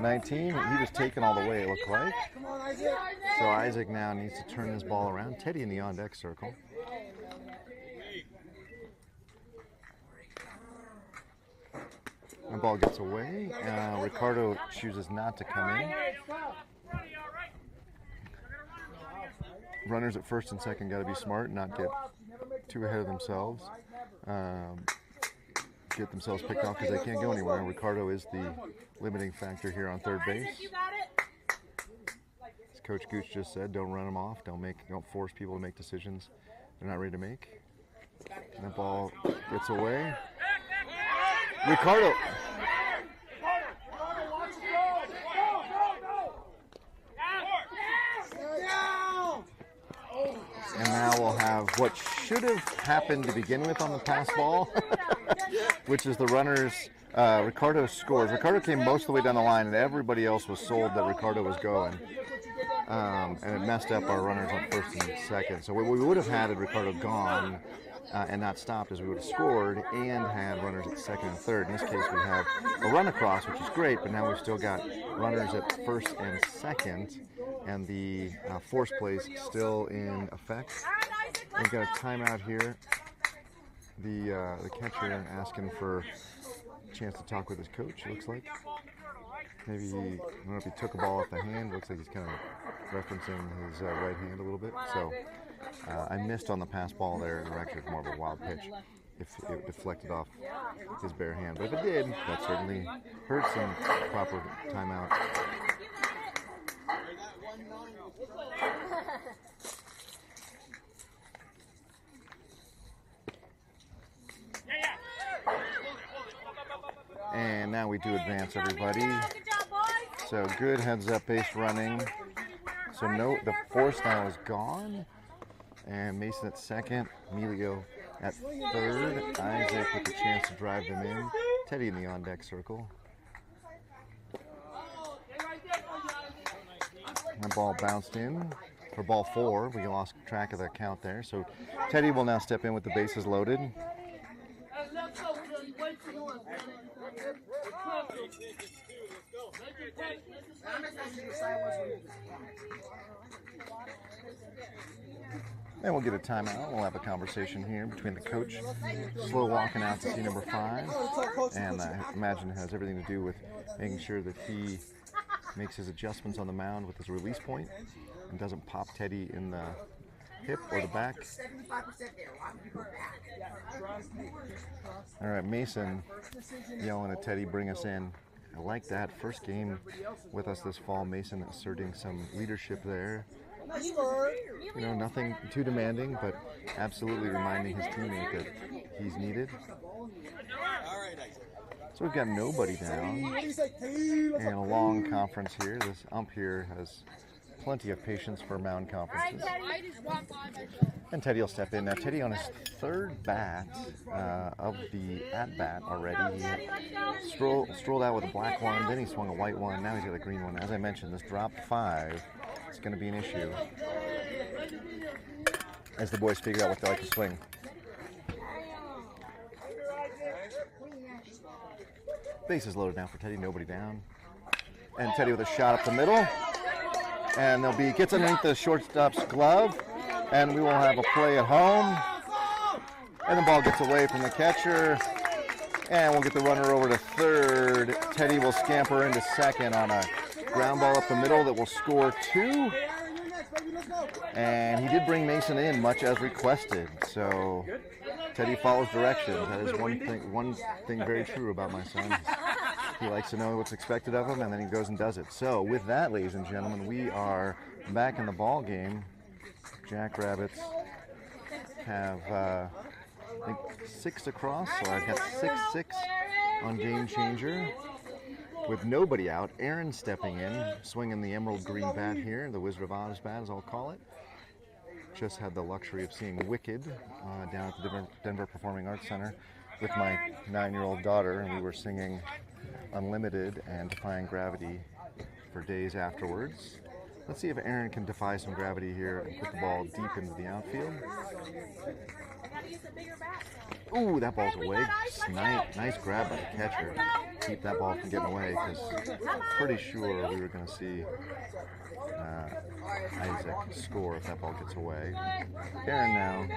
19, he was taken all the way, it looked like. So Isaac now needs to turn this ball around. Teddy in the on-deck circle. The ball gets away. Ricardo chooses not to come in. Runners at first and second got to be smart and not get too ahead of themselves. Get themselves picked off because they can't go anywhere. Ricardo is the limiting factor here on third base. As Coach Gooch just said, don't run them off. Don't force people to make decisions they're not ready to make. And that ball gets away. Ricardo. And now we'll have what should have happened to begin with on the pass ball, which is the runners. Ricardo scores. Ricardo came most of the way down the line, and everybody else was sold that Ricardo was going. And it messed up our runners on first and second. So what we would have had Ricardo gone and not stopped is we would have scored and had runners at second and third. In this case, we have a run across, which is great, but now we've still got runners at first and second, and the force plays still in effect. We've got a timeout here. The catcher asking for a chance to talk with his coach, it looks like. Maybe, I don't know if he took a ball off the hand. Looks like he's kind of referencing his right hand a little bit. So I missed on the pass ball there. It actually was more of a wild pitch if it deflected off his bare hand. But if it did, that certainly hurts some proper timeout. And now we do advance everybody. So good heads up base running. So no, the force now is gone. And Mason at second, Emilio at third. Isaac with the chance to drive them in. Teddy in the on-deck circle. And the ball bounced in for ball 4. We lost track of the count there. So Teddy will now step in with the bases loaded. And we'll get a timeout. We'll have a conversation here between the coach, slow walking out to see number 5, and I imagine it has everything to do with making sure that he makes his adjustments on the mound with his release point and doesn't pop Teddy in the hip or the back. All right, Mason yelling at Teddy, bring us in. I like that. First game with us this fall, Mason asserting some leadership there. You know, nothing too demanding, but absolutely reminding his teammate that he's needed. So we've got nobody down. And a long conference here. This ump here has plenty of patience for mound conferences. And Teddy will step in. Now Teddy on his third bat of the at-bat already. He strolled out with a black one, then he swung a white one, now he's got a green one. As I mentioned, this drop 5 is going to be an issue as the boys figure out what they like to swing. Bases loaded now for Teddy, nobody down. And Teddy with a shot up the middle. And gets underneath the shortstop's glove, and we will have a play at home. And the ball gets away from the catcher, and we'll get the runner over to third. Teddy will scamper into second on a ground ball up the middle that will score 2. And he did bring Mason in, much as requested. So Teddy follows directions. That is one thing very true about my son. He likes to know what's expected of him, and then he goes and does it. So with that, ladies and gentlemen, we are back in the ball game. Jackrabbits have, I think, 6 across, so I've got 6-6 on Game Changer. With nobody out, Aaron stepping in, swinging the emerald green bat here, the Wizard of Oz bat, as I'll call it. Just had the luxury of seeing Wicked down at the Denver Performing Arts Center with my 9-year-old daughter, and we were singing unlimited and defying gravity for days afterwards. Let's see if Aaron can defy some gravity here and put the ball deep into the outfield. Ooh, that ball's away. Nice grab by the catcher. Keep that ball from getting away, because pretty sure we were going to see Isaac score if that ball gets away. Aaron now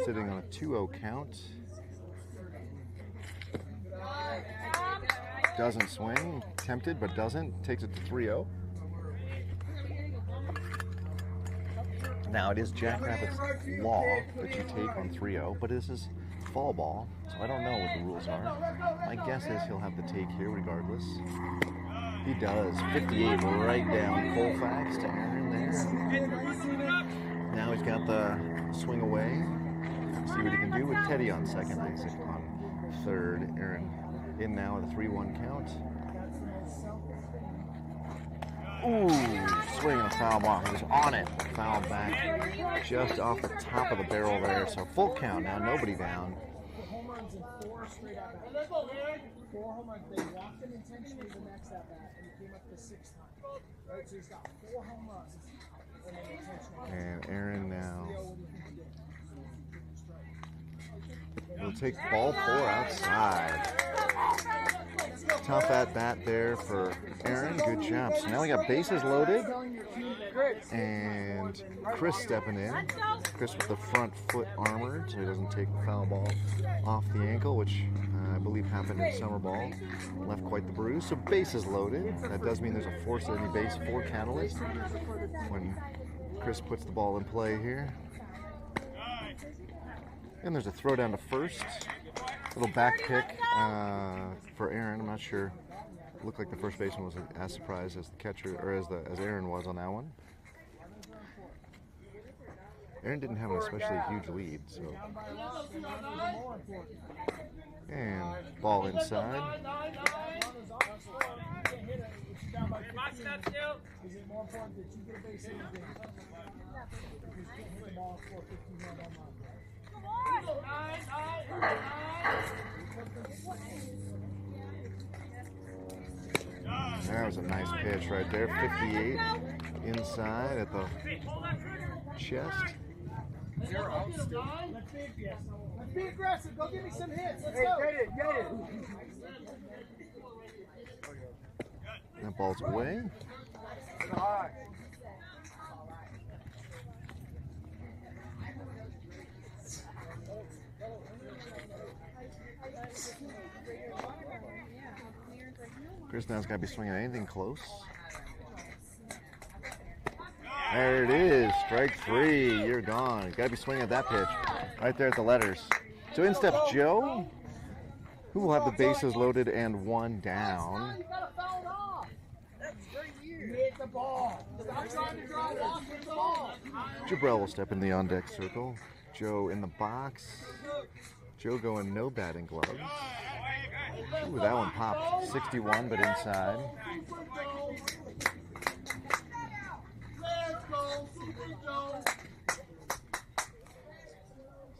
sitting on a 2-0 count. Doesn't swing. Tempted, but doesn't. Takes it to 3-0. Now, it is Jackrabbit's law that you take on 3-0, but this is fall ball, so I don't know what the rules are. My guess is he'll have the take here regardless. He does. 58 right down Colfax to Aaron there. Now he's got the swing away. See what he can do with Teddy on second, Isaac on third. Aaron in now at a 3-1 count. Ooh, swing and a foul ball. He was on it. Foul back just off the top of the barrel there. So full count now, nobody down. 4 home runs and 4 straight at bat. 4 home runs. They walked him intentionally the next at bat, and he came up the 6th time. Right, so he's got 4 home runs and then intentionally. And Aaron now will take ball 4 outside. Tough at bat there for Aaron. Good job. So now we got bases loaded, and Chris stepping in. Chris with the front foot armored, so he doesn't take the foul ball off the ankle, which I believe happened in summer ball. Left quite the bruise. So bases loaded. That does mean there's a force at any base for Catalyst when Chris puts the ball in play here. And there's a throw down to first. Little back pick for Aaron. I'm not sure. It looked like the first baseman was as surprised as the catcher, or as Aaron was on that one. Aaron didn't have an especially huge lead, so. And ball inside. Is it more important that you get a base hit than because you can't hit the ball for 15 yards on line? That was a nice pitch right there. 58 inside at the chest. Let's be aggressive. Go get me some hits. Let's go. Get it. That ball's away. Chris now's got to be swinging anything close. There it is, strike 3. You're gone. You got to be swinging at that pitch, right there at the letters. So in steps Joe, who will have the bases loaded and 1 down. Jabrell will step in the on-deck circle. Joe in the box. Joe going no batting gloves. Ooh, that one popped. 61, but inside.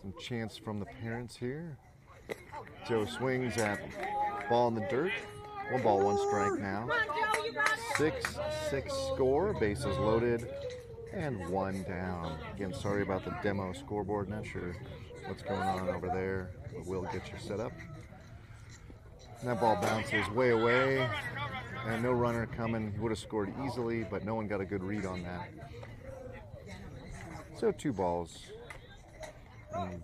Some chants from the parents here. Joe swings at ball in the dirt. 1 ball, 1 strike now. 6-6 score. Bases loaded and 1 down. Again, sorry about the demo scoreboard. Not sure what's going on over there, but we'll get you set up. And that ball bounces way away, and no runner coming. He would have scored easily, but no one got a good read on that. So 2 balls and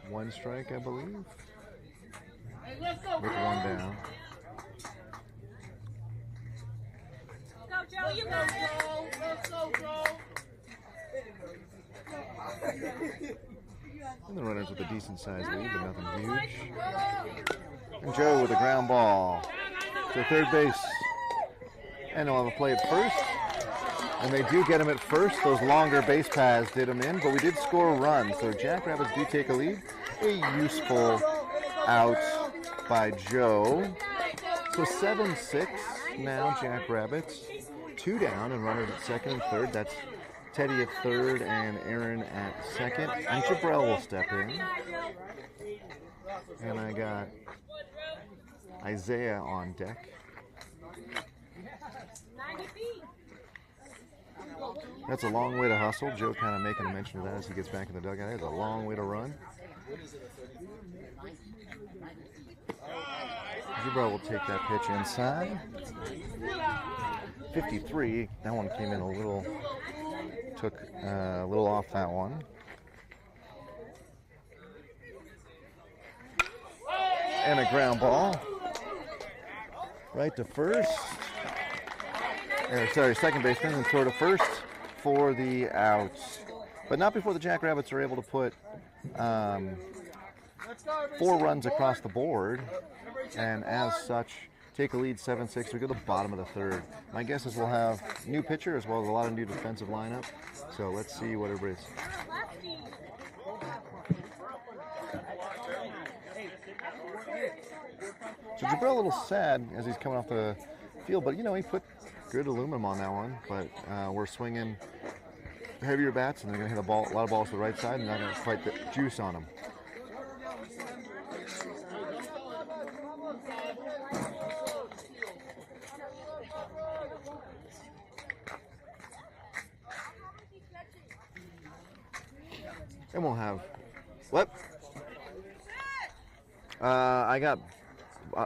1 strike, I believe, with 1 down. Go, Joe, you got it. Let's go, Joe. And the runners with a decent sized lead, but nothing huge. And Joe with a ground ball to third base. And he'll have a play at first. And they do get him at first. Those longer base paths did him in, but we did score a run. So Jackrabbits do take a lead. A useful out by Joe. So 7-6 now, Jackrabbits. 2 down and runners at second and third. That's Teddy at third and Aaron at second. And Jabrell will step in. And I got Isaiah on deck. 90 feet. That's a long way to hustle. Joe kind of making a mention of that as he gets back in the dugout. It's a long way to run. Zubro will take that pitch inside. 53. That one came in a little, took a little off that one. And a ground ball. Right to first. Sorry, second baseman, and throw to first for the outs. But not before the Jackrabbits are able to put 4 runs across the board, and as such, take a lead 7-6. We go to the bottom of the third. My guess is we'll have new pitcher as well as a lot of new defensive lineup. So let's see what everybody's. So Jabril a little sad as he's coming off the field, but you know, he put good aluminum on that one. But we're swinging heavier bats, and they're going to hit a lot of balls to the right side, and not going to quite the juice on them. And we'll have what? I got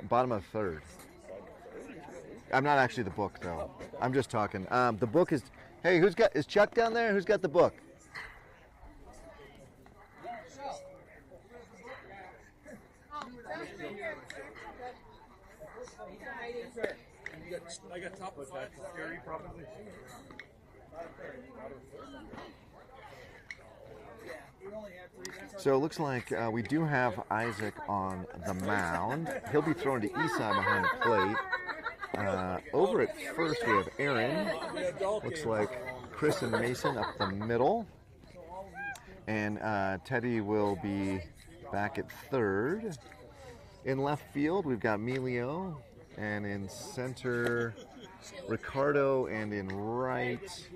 bottom of third. I'm not actually the book though. I'm just talking. The book is. Hey, is Chuck down there? Who's got the book? I got top with that. Scary, probably. So it looks like we do have Isaac on the mound. He'll be thrown to east side behind the plate. Over at first we have Aaron. Looks like Chris and Mason up the middle. And Teddy will be back at third. In left field we've got Emilio. And in center, Ricardo. And in right,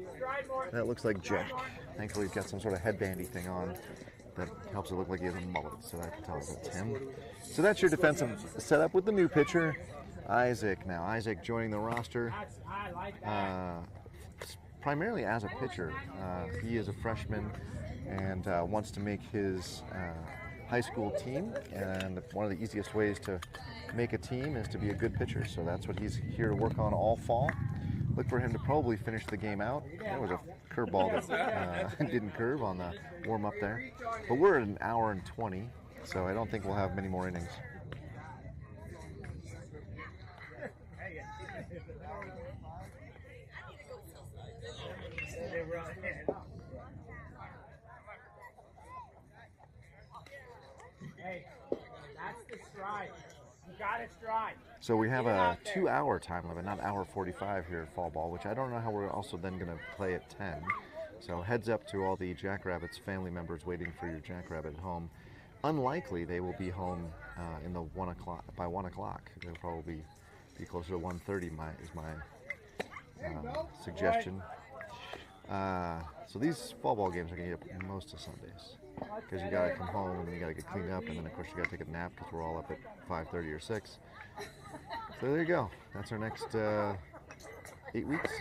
that looks like Jack. Thankfully he's got some sort of headbandy thing on that helps it look like he has a mullet, so I can tell it's him. So that's your defensive setup with the new pitcher, Isaac. Now Isaac joining the roster primarily as a pitcher. He is a freshman and wants to make his high school team, and one of the easiest ways to make a team is to be a good pitcher, so that's what he's here to work on all fall. Look for him to probably finish the game out. There was a curveball that didn't curve on the warm-up there. But we're at 1 hour and 20, so I don't think we'll have many more innings. Hey, that's the stride. You got it stride. So we have a 2-hour time limit, not hour 45 here at fall ball, which I don't know how we're also then going to play at 10. So heads up to all the Jackrabbits family members waiting for your Jackrabbit at home. Unlikely they will be home in the by 1 o'clock. They'll probably be closer to 1:30. Is my suggestion. So these fall ball games are going to get up most of Sundays because you got to come home and you got to get cleaned up, and then of course you got to take a nap because we're all up at 5:30 or 6. So there you go. That's our next 8 weeks.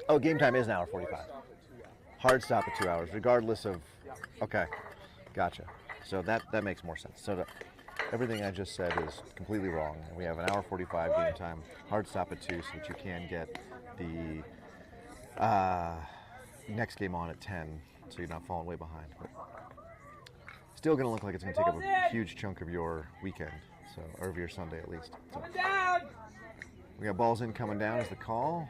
Oh, game time is 1 hour 45. Hard stop at 2 hours, regardless of. Okay, gotcha. So that makes more sense. So everything I just said is completely wrong. We have 1 hour 45 game time. Hard stop at 2, so that you can get the next game on at 10, so you're not falling way behind. But still going to look like it's going to take up a huge chunk of your weekend, so or of your Sunday at least. So. We got balls in coming down is the call.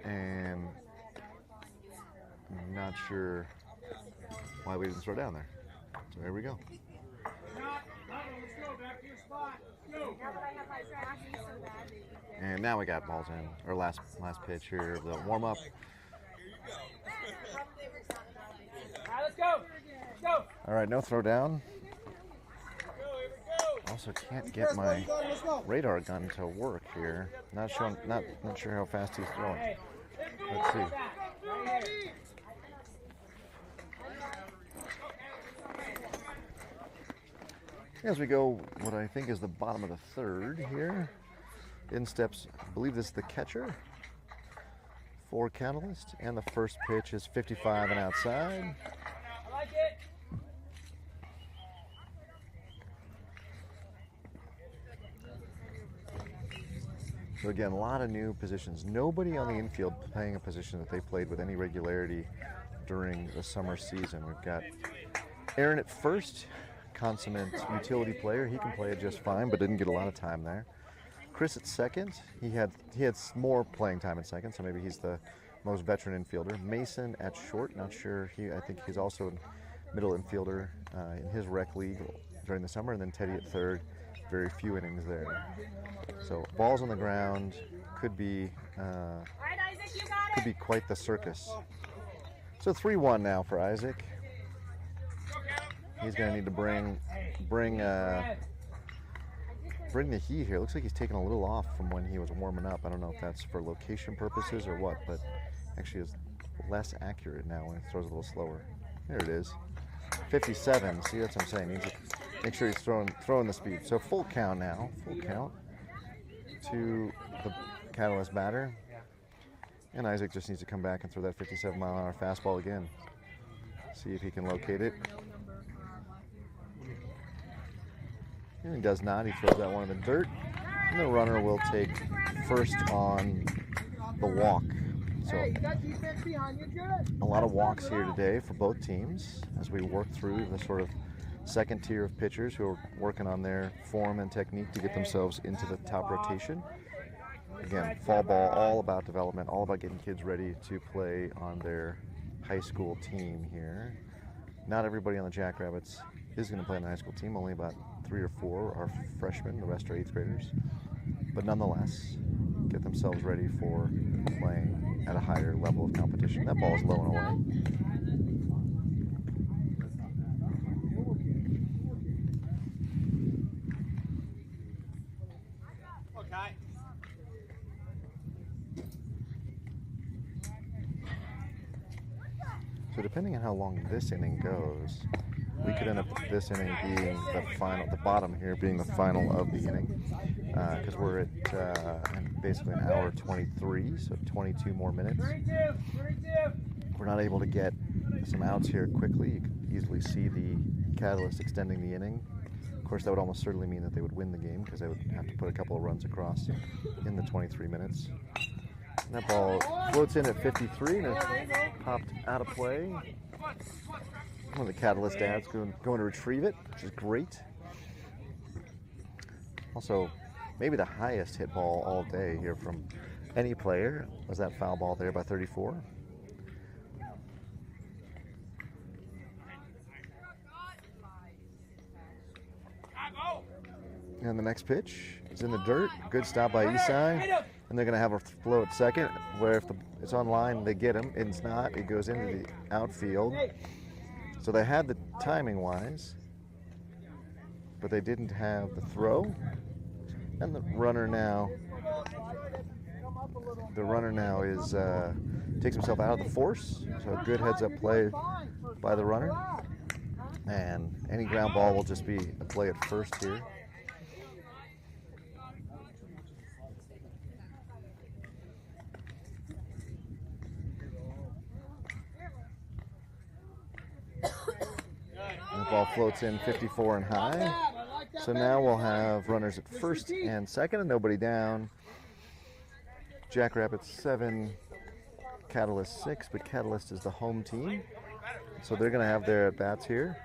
And I'm not sure why we didn't throw down there. So there we go. And now we got balls in. Our last pitch here, the warm up. Let's go. Let's go. All right, no throw down. Also can't get my radar gun to work here. Not sure how fast he's throwing. Let's see. As we go, what I think is the bottom of the third here. In steps, I believe this is the catcher for Catalyst. And the first pitch is 55 and outside. I like it. So again, a lot of new positions. Nobody on the infield playing a position that they played with any regularity during the summer season. We've got Aaron at first, consummate utility player. He can play it just fine, but didn't get a lot of time there. Chris at second. He had more playing time at second, so maybe he's the most veteran infielder. Mason at short. Not sure. I think he's also a middle infielder in his rec league during the summer. And then Teddy at third. Very few innings there. So balls on the ground could be quite the circus. So 3-1 now for Isaac. He's going to need to bring the heat here. Looks like he's taken a little off from when he was warming up. I don't know if that's for location purposes or what, but actually is less accurate now when he throws a little slower. There it is. 57. See, that's what I'm saying. He needs to make sure he's throwing the speed. So full count now. Full count to the Catalyst batter. And Isaac just needs to come back and throw that 57-mile-an-hour fastball again. See if he can locate it. And he does not. He throws that one in the dirt. And the runner will take first on the walk. So a lot of walks here today for both teams as we work through the sort of second tier of pitchers who are working on their form and technique to get themselves into the top rotation. Again, fall ball, all about development, all about getting kids ready to play on their high school team here. Not everybody on the Jackrabbits is going to play on the high school team. Only about 3 or 4 are freshmen. The rest are 8th graders. But nonetheless, get themselves ready for playing at a higher level of competition. That ball is low and away. So depending on how long this inning goes, we could end up with this inning being the final, the bottom here being the final of the inning, because we're at basically an hour 23, so 22 more minutes. We're not able to get some outs here quickly. You can easily see the Catalyst extending the inning. Of course, that would almost certainly mean that they would win the game because they would have to put a couple of runs across in the 23 minutes. And that ball floats in at 53 and it's popped out of play. One of the Catalyst dads going to retrieve it, which is great. Also, maybe the highest hit ball all day here from any player was that foul ball there by 34. And the next pitch is in the dirt. Good stop by Isai. And they're going to have a flow at second, where if it's on line, they get him. It's not. It goes into the outfield. So they had the timing-wise, but they didn't have the throw. And the runner now is takes himself out of the force. So a good heads-up play by the runner. And any ground ball will just be a play at first here. And the ball floats in 54 and high. So now we'll have runners at first and second and nobody down. Jackrabbits 7, Catalyst 6, but Catalyst is the home team. So they're going to have their at-bats here.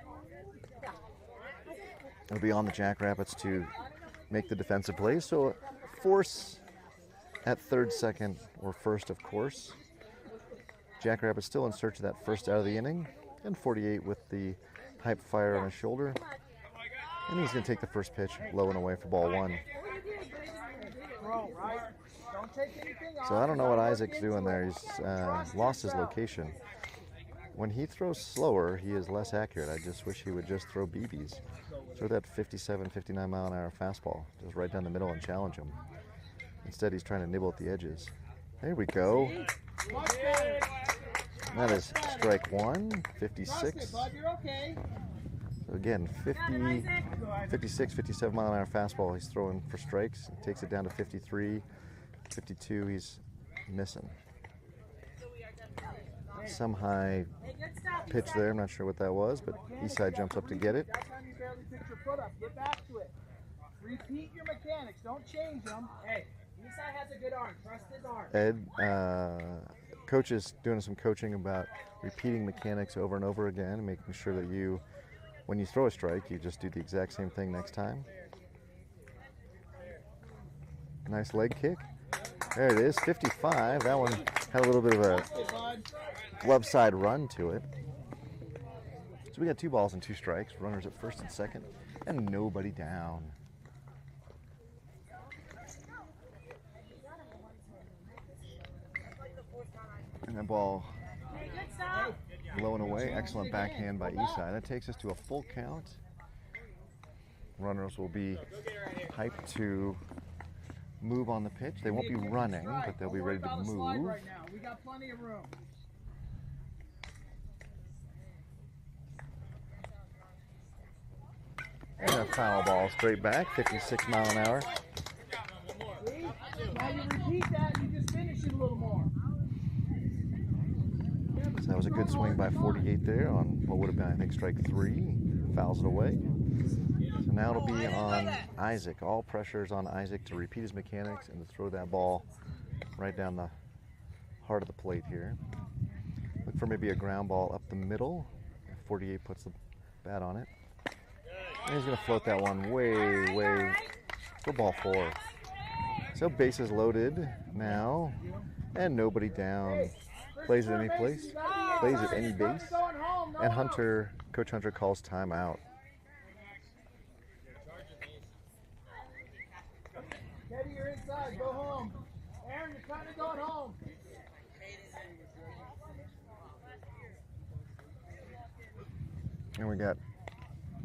It'll be on the Jackrabbits to make the defensive plays. So force at third, second, or first, of course. Jackrabbits still in search of that first out of the inning. And 48 with the hype fire on his shoulder. And he's going to take the first pitch low and away for ball 1. So I don't know what Isaac's doing there. He's lost his location. When he throws slower, he is less accurate. I just wish he would just throw BBs. Throw that 57, 59 mile an hour fastball. Just right down the middle and challenge him. Instead, he's trying to nibble at the edges. There we go. That is strike 1, 56. So again, 50, 56, 57 mile an hour fastball he's throwing for strikes. He takes it down to 53, 52 he's missing. Some high pitch there, I'm not sure what that was, but Eastside jumps up to get it. That time you barely picked your foot up. Get back to it. Repeat your mechanics. Don't change them. Hey, Eastside has a good arm. Trust his arm. Ed, coach is doing some coaching about repeating mechanics over and over again, and making sure that you, when you throw a strike, you just do the exact same thing next time. Nice leg kick. There it is, 55. That one had a little bit of a glove side run to it. So we got 2 balls and 2 strikes. Runners at first and second, and nobody down. And that ball low and away. Excellent backhand by Eastside. That takes us to a full count. Runners will be hyped to move on the pitch. They won't be running, but they'll be ready to move. Right now. We got plenty of room. And a foul ball straight back, 56 mile an hour. See? Now you repeat that, you just finish it a little more. So that was a good swing by 48 there on what would have been, I think, strike 3. Fouls it away. So now it'll be on Isaac. All pressure is on Isaac to repeat his mechanics and to throw that ball right down the heart of the plate here. Look for maybe a ground ball up the middle. 48 puts the bat on it. And he's going to float that one way for ball 4. So bases loaded now, and nobody down. Plays at any place, plays at any base, and Coach Hunter calls timeout. Teddy, you're inside. Go home. Aaron, you're kind of going home. And we got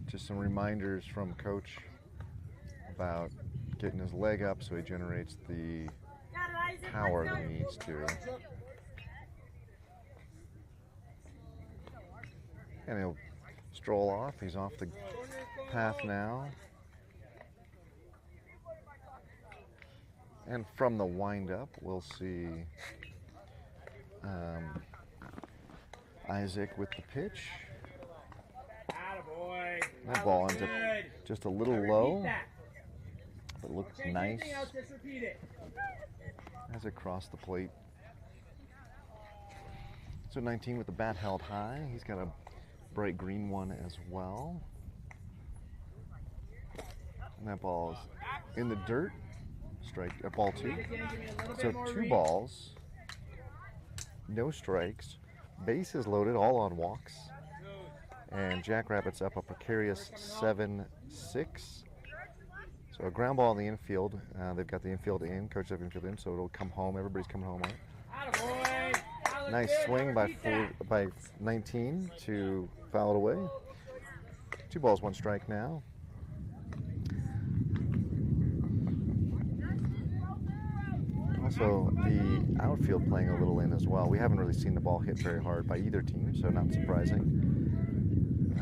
just some reminders from Coach about getting his leg up so he generates the power that he needs to. And he'll stroll off. He's off the path now. And from the windup, we'll see Isaac with the pitch. That ball ends up just a little low, but looks nice as it crossed the plate. So 19 with the bat held high. He's got a bright green one as well. And that ball's in the dirt. Strike at ball 2. So 2 balls, no strikes, bases loaded, all on walks. And Jackrabbits up a precarious 7-6. So a ground ball in the infield. They've got the infield in, coach of infield in, so it'll come home. Everybody's coming home on it. Nice swing by 19 to foul it away. 2 balls, 1 strike now. Also, the outfield playing a little in as well. We haven't really seen the ball hit very hard by either team, so not surprising.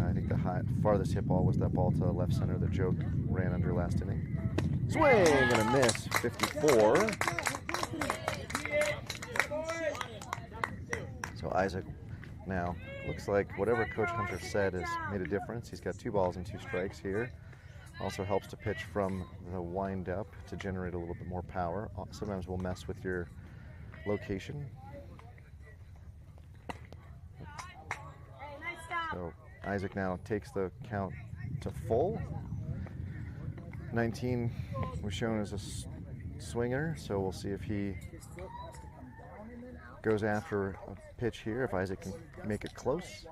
I think the farthest hit ball was that ball to left center that Joe ran under last inning. Swing and a miss, 54. So Isaac now looks like whatever Coach Hunter said has made a difference. He's got 2 balls and 2 strikes here. Also helps to pitch from the wind-up to generate a little bit more power. Sometimes we'll mess with your location. So Isaac now takes the count to full. 19 was shown as a swinger, so we'll see if he goes after a pitch here, if Isaac can make it close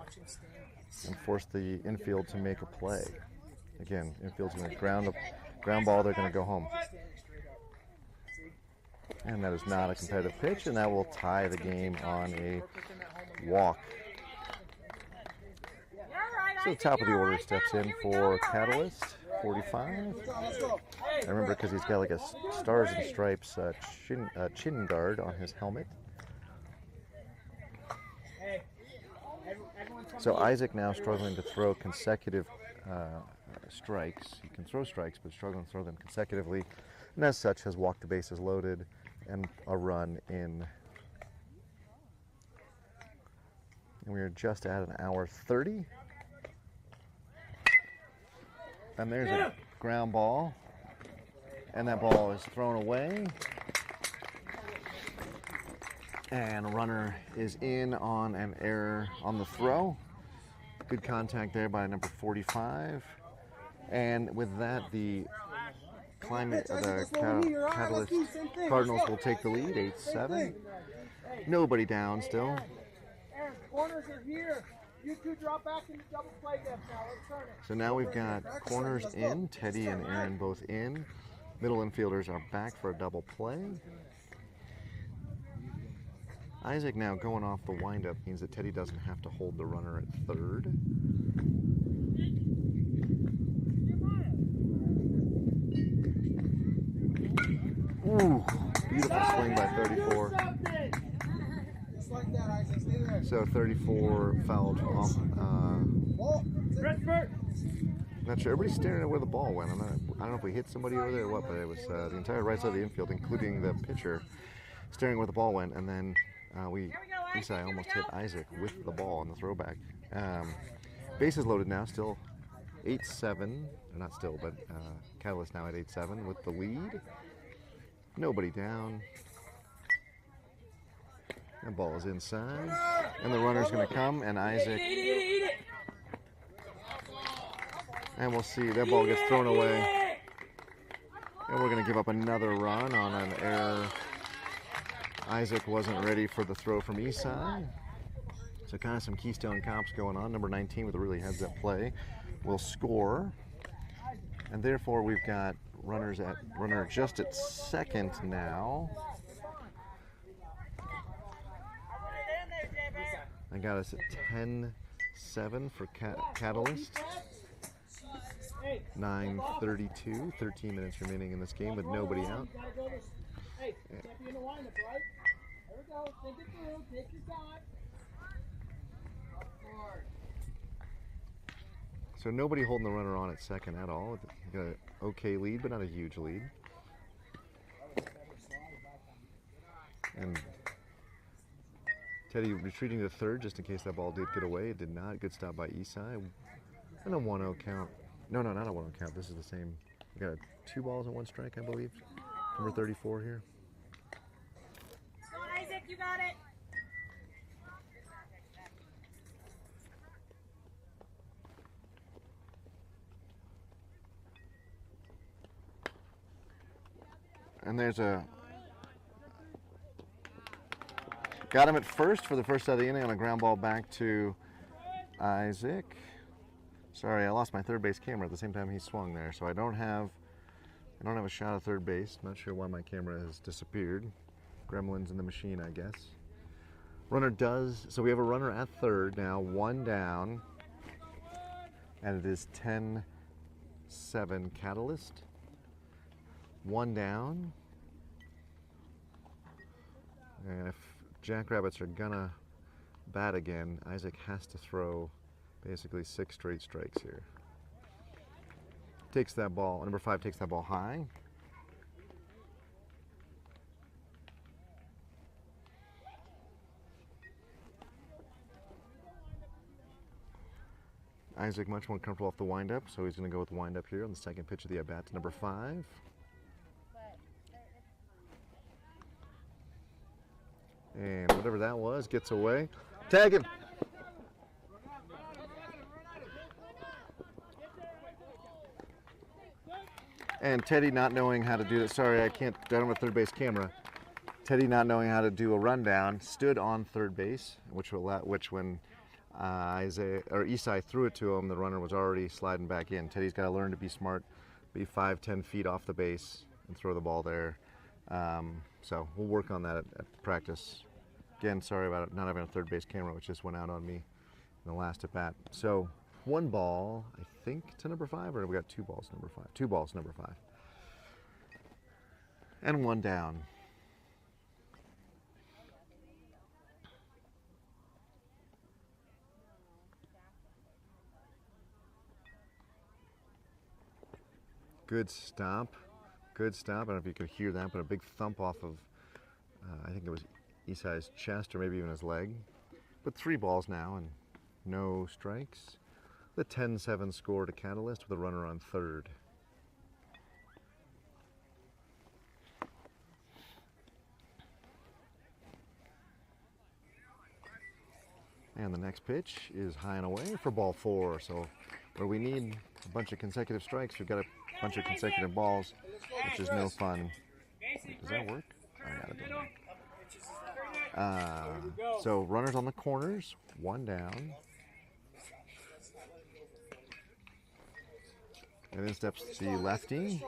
and force the infield to make a play. Again, infield's going to ground ball, they're going to go home. And that is not a competitive pitch, and that will tie the game on a walk. So the top of the order steps in for Catalyst, 45. I remember because he's got like a Stars and Stripes chin guard on his helmet. So Isaac now struggling to throw consecutive strikes. He can throw strikes, but struggling to throw them consecutively, and as such has walked the bases loaded and a run in. And we are just at an hour 30. And there's a ground ball, and that ball is thrown away. And a runner is in on an error on the throw. Good contact there by number 45. And with that, the Catalyst Cardinals will take the lead, 8-7. Nobody down still. Aaron, corners are here. You two drop back into double play depth now. Let's turn it. So now we've got corners in, Teddy and Aaron both in. Middle infielders are back for a double play. Isaac now going off the windup means that Teddy doesn't have to hold the runner at third. Ooh, beautiful swing by 34. So 34 fouled off. Not sure. Everybody's staring at where the ball went. I don't know if we hit somebody over there or what, but it was the entire right side of the infield, including the pitcher, staring where the ball went, and then Isai almost hit Isaac with the ball on the throwback. Bases loaded now, still 8-7. Not still, but Catalyst now at 8-7 with the lead. Nobody down. The ball is inside, and the runner's going to come, and Isaac. And we'll see, that ball gets thrown away. And we're going to give up another run on an error. Isaac wasn't ready for the throw from Isai. So kind of some Keystone Cops going on. Number 19 with a really heads-up play will score. And therefore we've got runner just at second now. I got us at 10-7 for Catalyst. 9:32, 13 minutes remaining in this game with nobody out. Hey, can't be in the lineup, right? There we go. Think it through. Take your time. So nobody holding the runner on at second at all. Got an okay lead, but not a huge lead. And Teddy retreating to third just in case that ball did get away. It did not. Good stop by Isai. And a 1-0 count. No, not a 1-0 count. This is the same. We got 2 balls and 1 strike, I believe. Number 34 here. Go on, Isaac, you got it. And there's a. Got him at first for the first side of the inning on a ground ball back to Isaac. Sorry, I lost my third base camera at the same time he swung there, so I don't have a shot of third base. Not sure why my camera has disappeared. Gremlins in the machine, I guess. Runner does, so we have a runner at third now, 1 down, and it is 10-7 Catalyst. 1 down, and if Jackrabbits are gonna bat again, Isaac has to throw basically 6 straight strikes here. Takes that ball, number 5 takes that ball high. Isaac much more comfortable off the windup, so he's going to go with the windup here on the second pitch of the at-bat to number 5. And whatever that was, gets away. Tag him! And Teddy not knowing how to do it. Sorry, I don't have a third base camera. Teddy not knowing how to do a rundown, stood on third base, which when Isai threw it to him, the runner was already sliding back in. Teddy's got to learn to be smart, be 5-10 feet off the base and throw the ball there. So we'll work on that at practice. Again, sorry about not having a third base camera, which just went out on me in the last at bat. So 1 ball, I think, to number 5, or we got 2 balls to number 5? 2 balls to number 5. And 1 down. Good stop. Good stop. I don't know if you could hear that, but a big thump off of, I think it was Isai's chest or maybe even his leg. But 3 balls now and no strikes. The 10-7 score to Catalyst with a runner on third. And the next pitch is high and away for ball 4. So where we need a bunch of consecutive strikes, we've got a bunch of consecutive balls, which is no fun. Does that work? Oh, yeah, so runners on the corners, 1 down. And then steps the lefty.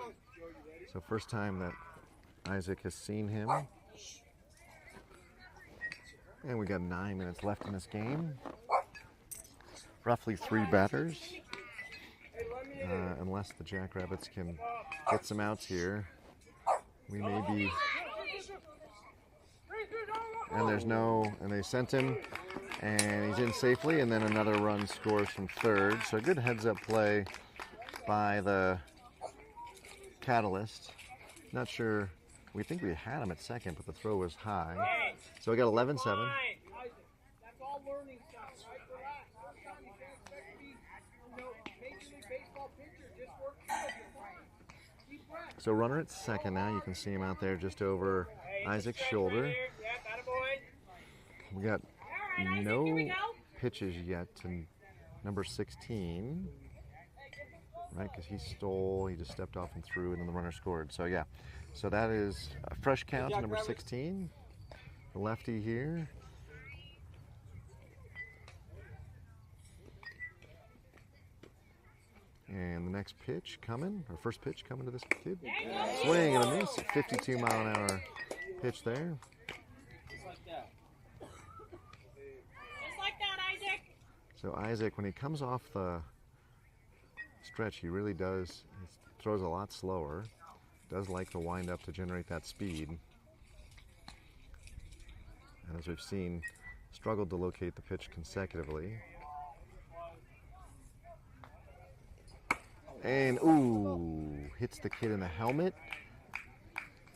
So first time that Isaac has seen him. And we got 9 minutes left in this game. Roughly 3 batters. Unless the Jackrabbits can get some outs here, we may be. And there's no, and they sent him, and he's in safely, and then another run scores from third. So a good heads-up play by the Catalyst. Not sure, we think we had him at second, but the throw was high. So we got 11-7. That's all learning stuff, right? Relax. First time you can't expect to be, Major League Baseball pitcher. Just work through it. Deep breath. So runner at second now. You can see him out there just over Isaac's shoulder. We got no pitches yet to number 16, right? Because he just stepped off and threw, and then the runner scored. So yeah, so that is a fresh count to number 16, the lefty here. And the next pitch coming, or first pitch coming to this kid. Swing and a miss, a 52-mile-an-hour pitch there. So Isaac, when he comes off the stretch, he really does, he throws a lot slower. Does like the wind-up to generate that speed. And as we've seen, struggled to locate the pitch consecutively. And, ooh, hits the kid in the helmet.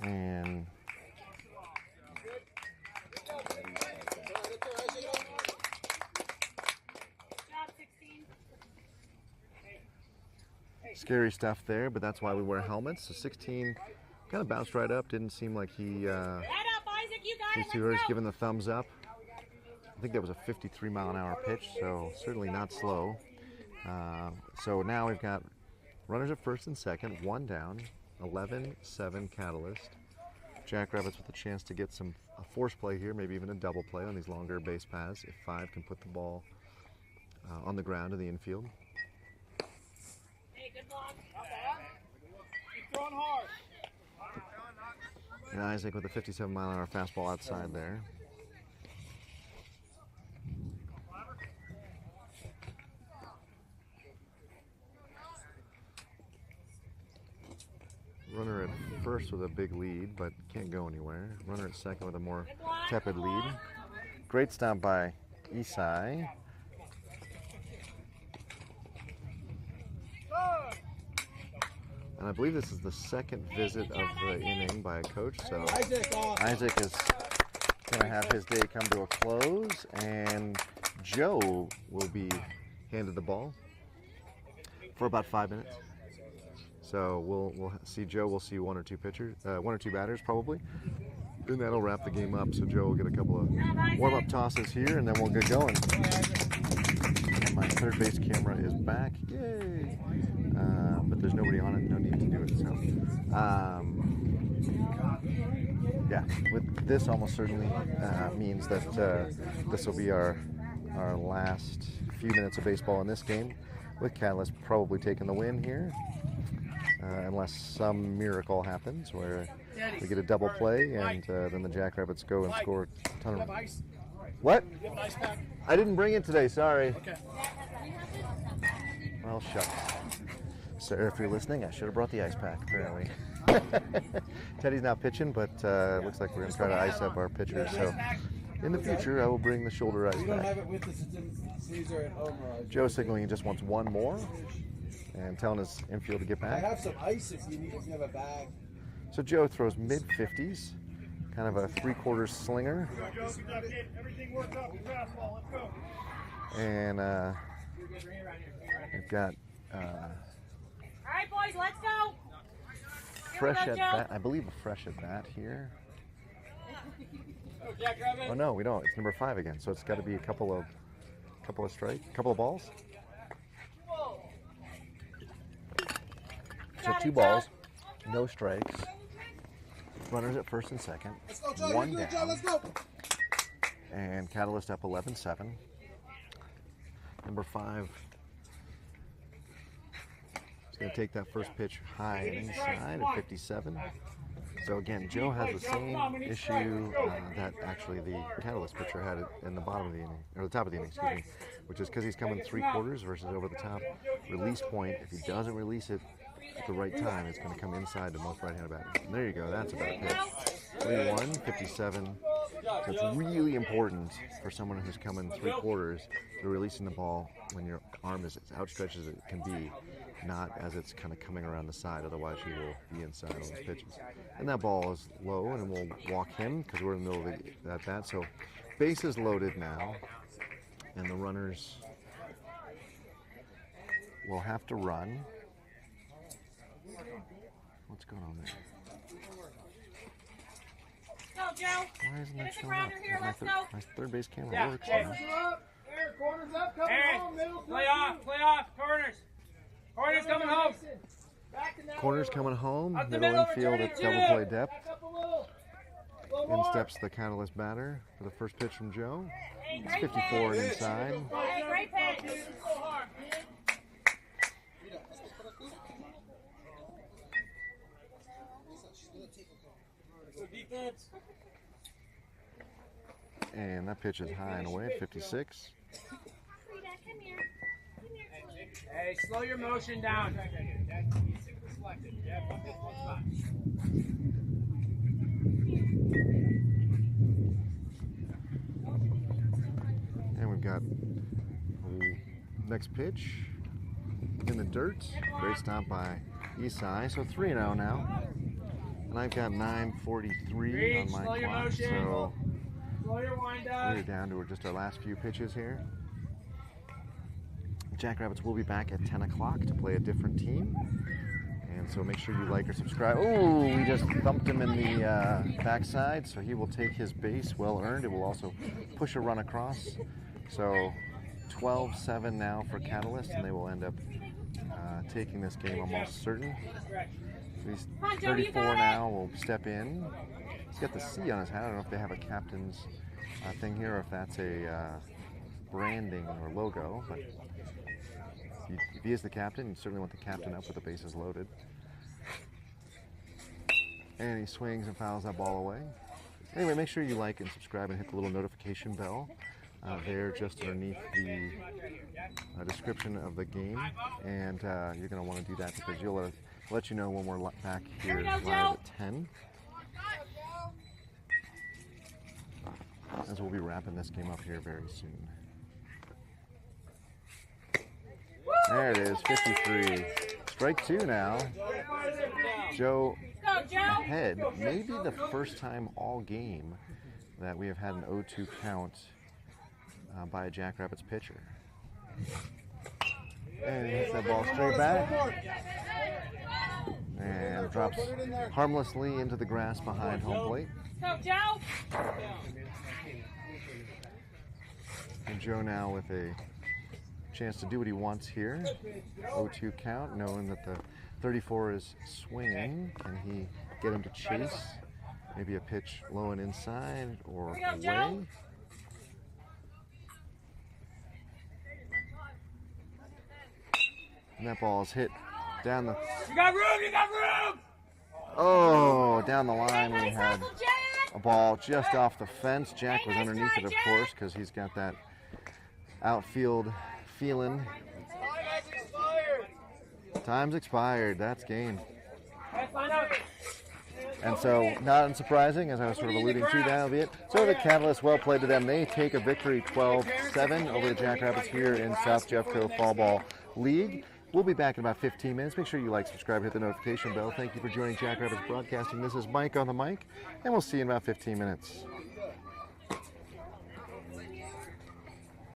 And scary stuff there, but that's why we wear helmets. So 16 kind of bounced right up. Didn't seem like he's too hurt. He's given the thumbs up. I think that was a 53-mile-an-hour pitch, so certainly not slow. So now we've got runners at first and second, 1 down, 11-7 Catalyst. Jackrabbits with a chance to get a force play here, maybe even a double play on these longer base paths if 5 can put the ball on the ground in the infield. And Isaac with a 57-mile-an-hour fastball outside there. Runner at first with a big lead, but can't go anywhere. Runner at second with a more tepid lead. Great stop by Isai. And I believe this is the second visit of the inning by a coach, so Isaac is going to have his day come to a close, and Joe will be handed the ball for about 5 minutes. So we'll see Joe. We'll see one or two batters probably, and that'll wrap the game up. So Joe will get a couple of warm-up tosses here, and then we'll get going. And my third base camera is back. Yay! But there's nobody on it. No need to do it. So yeah, with this almost certainly means that this will be our last few minutes of baseball in this game, with Catalyst probably taking the win here. Unless some miracle happens where we get a double play and then the Jackrabbits go and score a ton of. What? I didn't bring it today, sorry. Okay. Well, shucks. Sir, if you're listening, I should have brought the ice pack, apparently. Teddy's not pitching, but looks like we're going to try to ice up our pitchers. So in the future, I will bring the shoulder ice pack. Joe signaling he just wants one more. and telling his infield to get I back. have some ice if you have a bag. So Joe throws mid-50s, kind of a three-quarters slinger. Everything worked out with fastball. Let's go. And we've got All right, boys, let's go. fresh at bat. I believe a fresh at bat here. Oh no, we don't. It's number 5 again. So it's got to be a couple of balls. So 2 balls, no strikes. Runners at first and second. Let's go, Joe. 1 You're good, down. Joe. Let's go. And Catalyst up 11-7. Number 5 is going to take that first pitch high and inside at 57. So again, Joe has the same issue that actually the Catalyst pitcher had in the bottom of the inning, or the top of the inning, excuse me, which is because he's coming 3/4 versus over the top. Release point, if he doesn't release it at the right time, it's going to come inside to most right-handed batters. And there you go, that's a better pitch. 3-1, 57. So it's really important for someone who's coming 3/4 to releasing the ball when your arm is as outstretched as it can be, not as it's kind of coming around the side. Otherwise, you will be inside on those pitches. And that ball is low, and we'll walk him because we're in the middle of that bat. So bases loaded now, and the runners will have to run. What's going on there? Go, Joe. Why isn't Get that us a showing grounder up? here. My Let's third- go. My third base camera works now. Corners are up. There, corners up. Coming Aaron, home. Middle. play off, corners. Corners coming home. Back in that Corners way. coming home, Up the middle middle, infield returning at two. double play depth. Back up a little. Go In more. steps the Catalyst batter for the first pitch from Joe. Hey, It's great 54 and pitch. inside. Hey, great pitch. Go hard. Defense. And that pitch is high and away at 56. Come here. Hey, slow your motion down. And we've got the next pitch in the dirt. Great stop by Isai. So 3-0 now. And I've got 9:43 on my Slow your clock. motion. So Slow your wind we're up. down to just our last few pitches here. Jackrabbits will be back at 10 o'clock to play a different team. And so make sure you like or subscribe. Oh, we just thumped him in the backside, so he will take his base, well earned. It will also push a run across. So 12-7 now for Catalyst, and they will end up taking this game almost certain. So he's Come on, Joe, you 34 got it. now, will step in. He's got the C on his hat. I don't know if they have a captain's thing here or if that's a branding or logo, but if he is the captain, you certainly want the captain up with the bases loaded. And he swings and fouls that ball away. Anyway, make sure you like and subscribe and hit the little notification bell there just underneath the description of the game. And you're going to want to do that because you'll let you know when we're back here live at 10. As we'll be wrapping this game up here very soon. There it is, 53. Strike 2 now. Joe Go, Joe. ahead. Maybe the first time all game that we have had an 0-2 count by a Jackrabbits pitcher. And he hits that ball straight back. And drops harmlessly into the grass behind home plate. Go, Joe. And Joe now with a chance to do what he wants here. 0-2 count, knowing that the 34 is swinging. Can he get him to chase? Maybe a pitch low and inside or Here we go, away. Joe. And that ball is hit down the You got room, you got room! down the line. We Nice had hustle, Jack. a ball just off the fence. Jack was underneath it, of course, because he's got that outfield feeling. Time's expired. That's game. Let's line up. And so, not unsurprising, as I was sort of alluding to, that'll be it. So the Catalysts, well played to them. They take a victory 12-7 over the Jackrabbits here in South Jeffco Fall Ball League. We'll be back in about 15 minutes. Make sure you like, subscribe, hit the notification bell. Thank you for joining Jackrabbits Broadcasting. This is Mike on the mic, and we'll see you in about 15 minutes.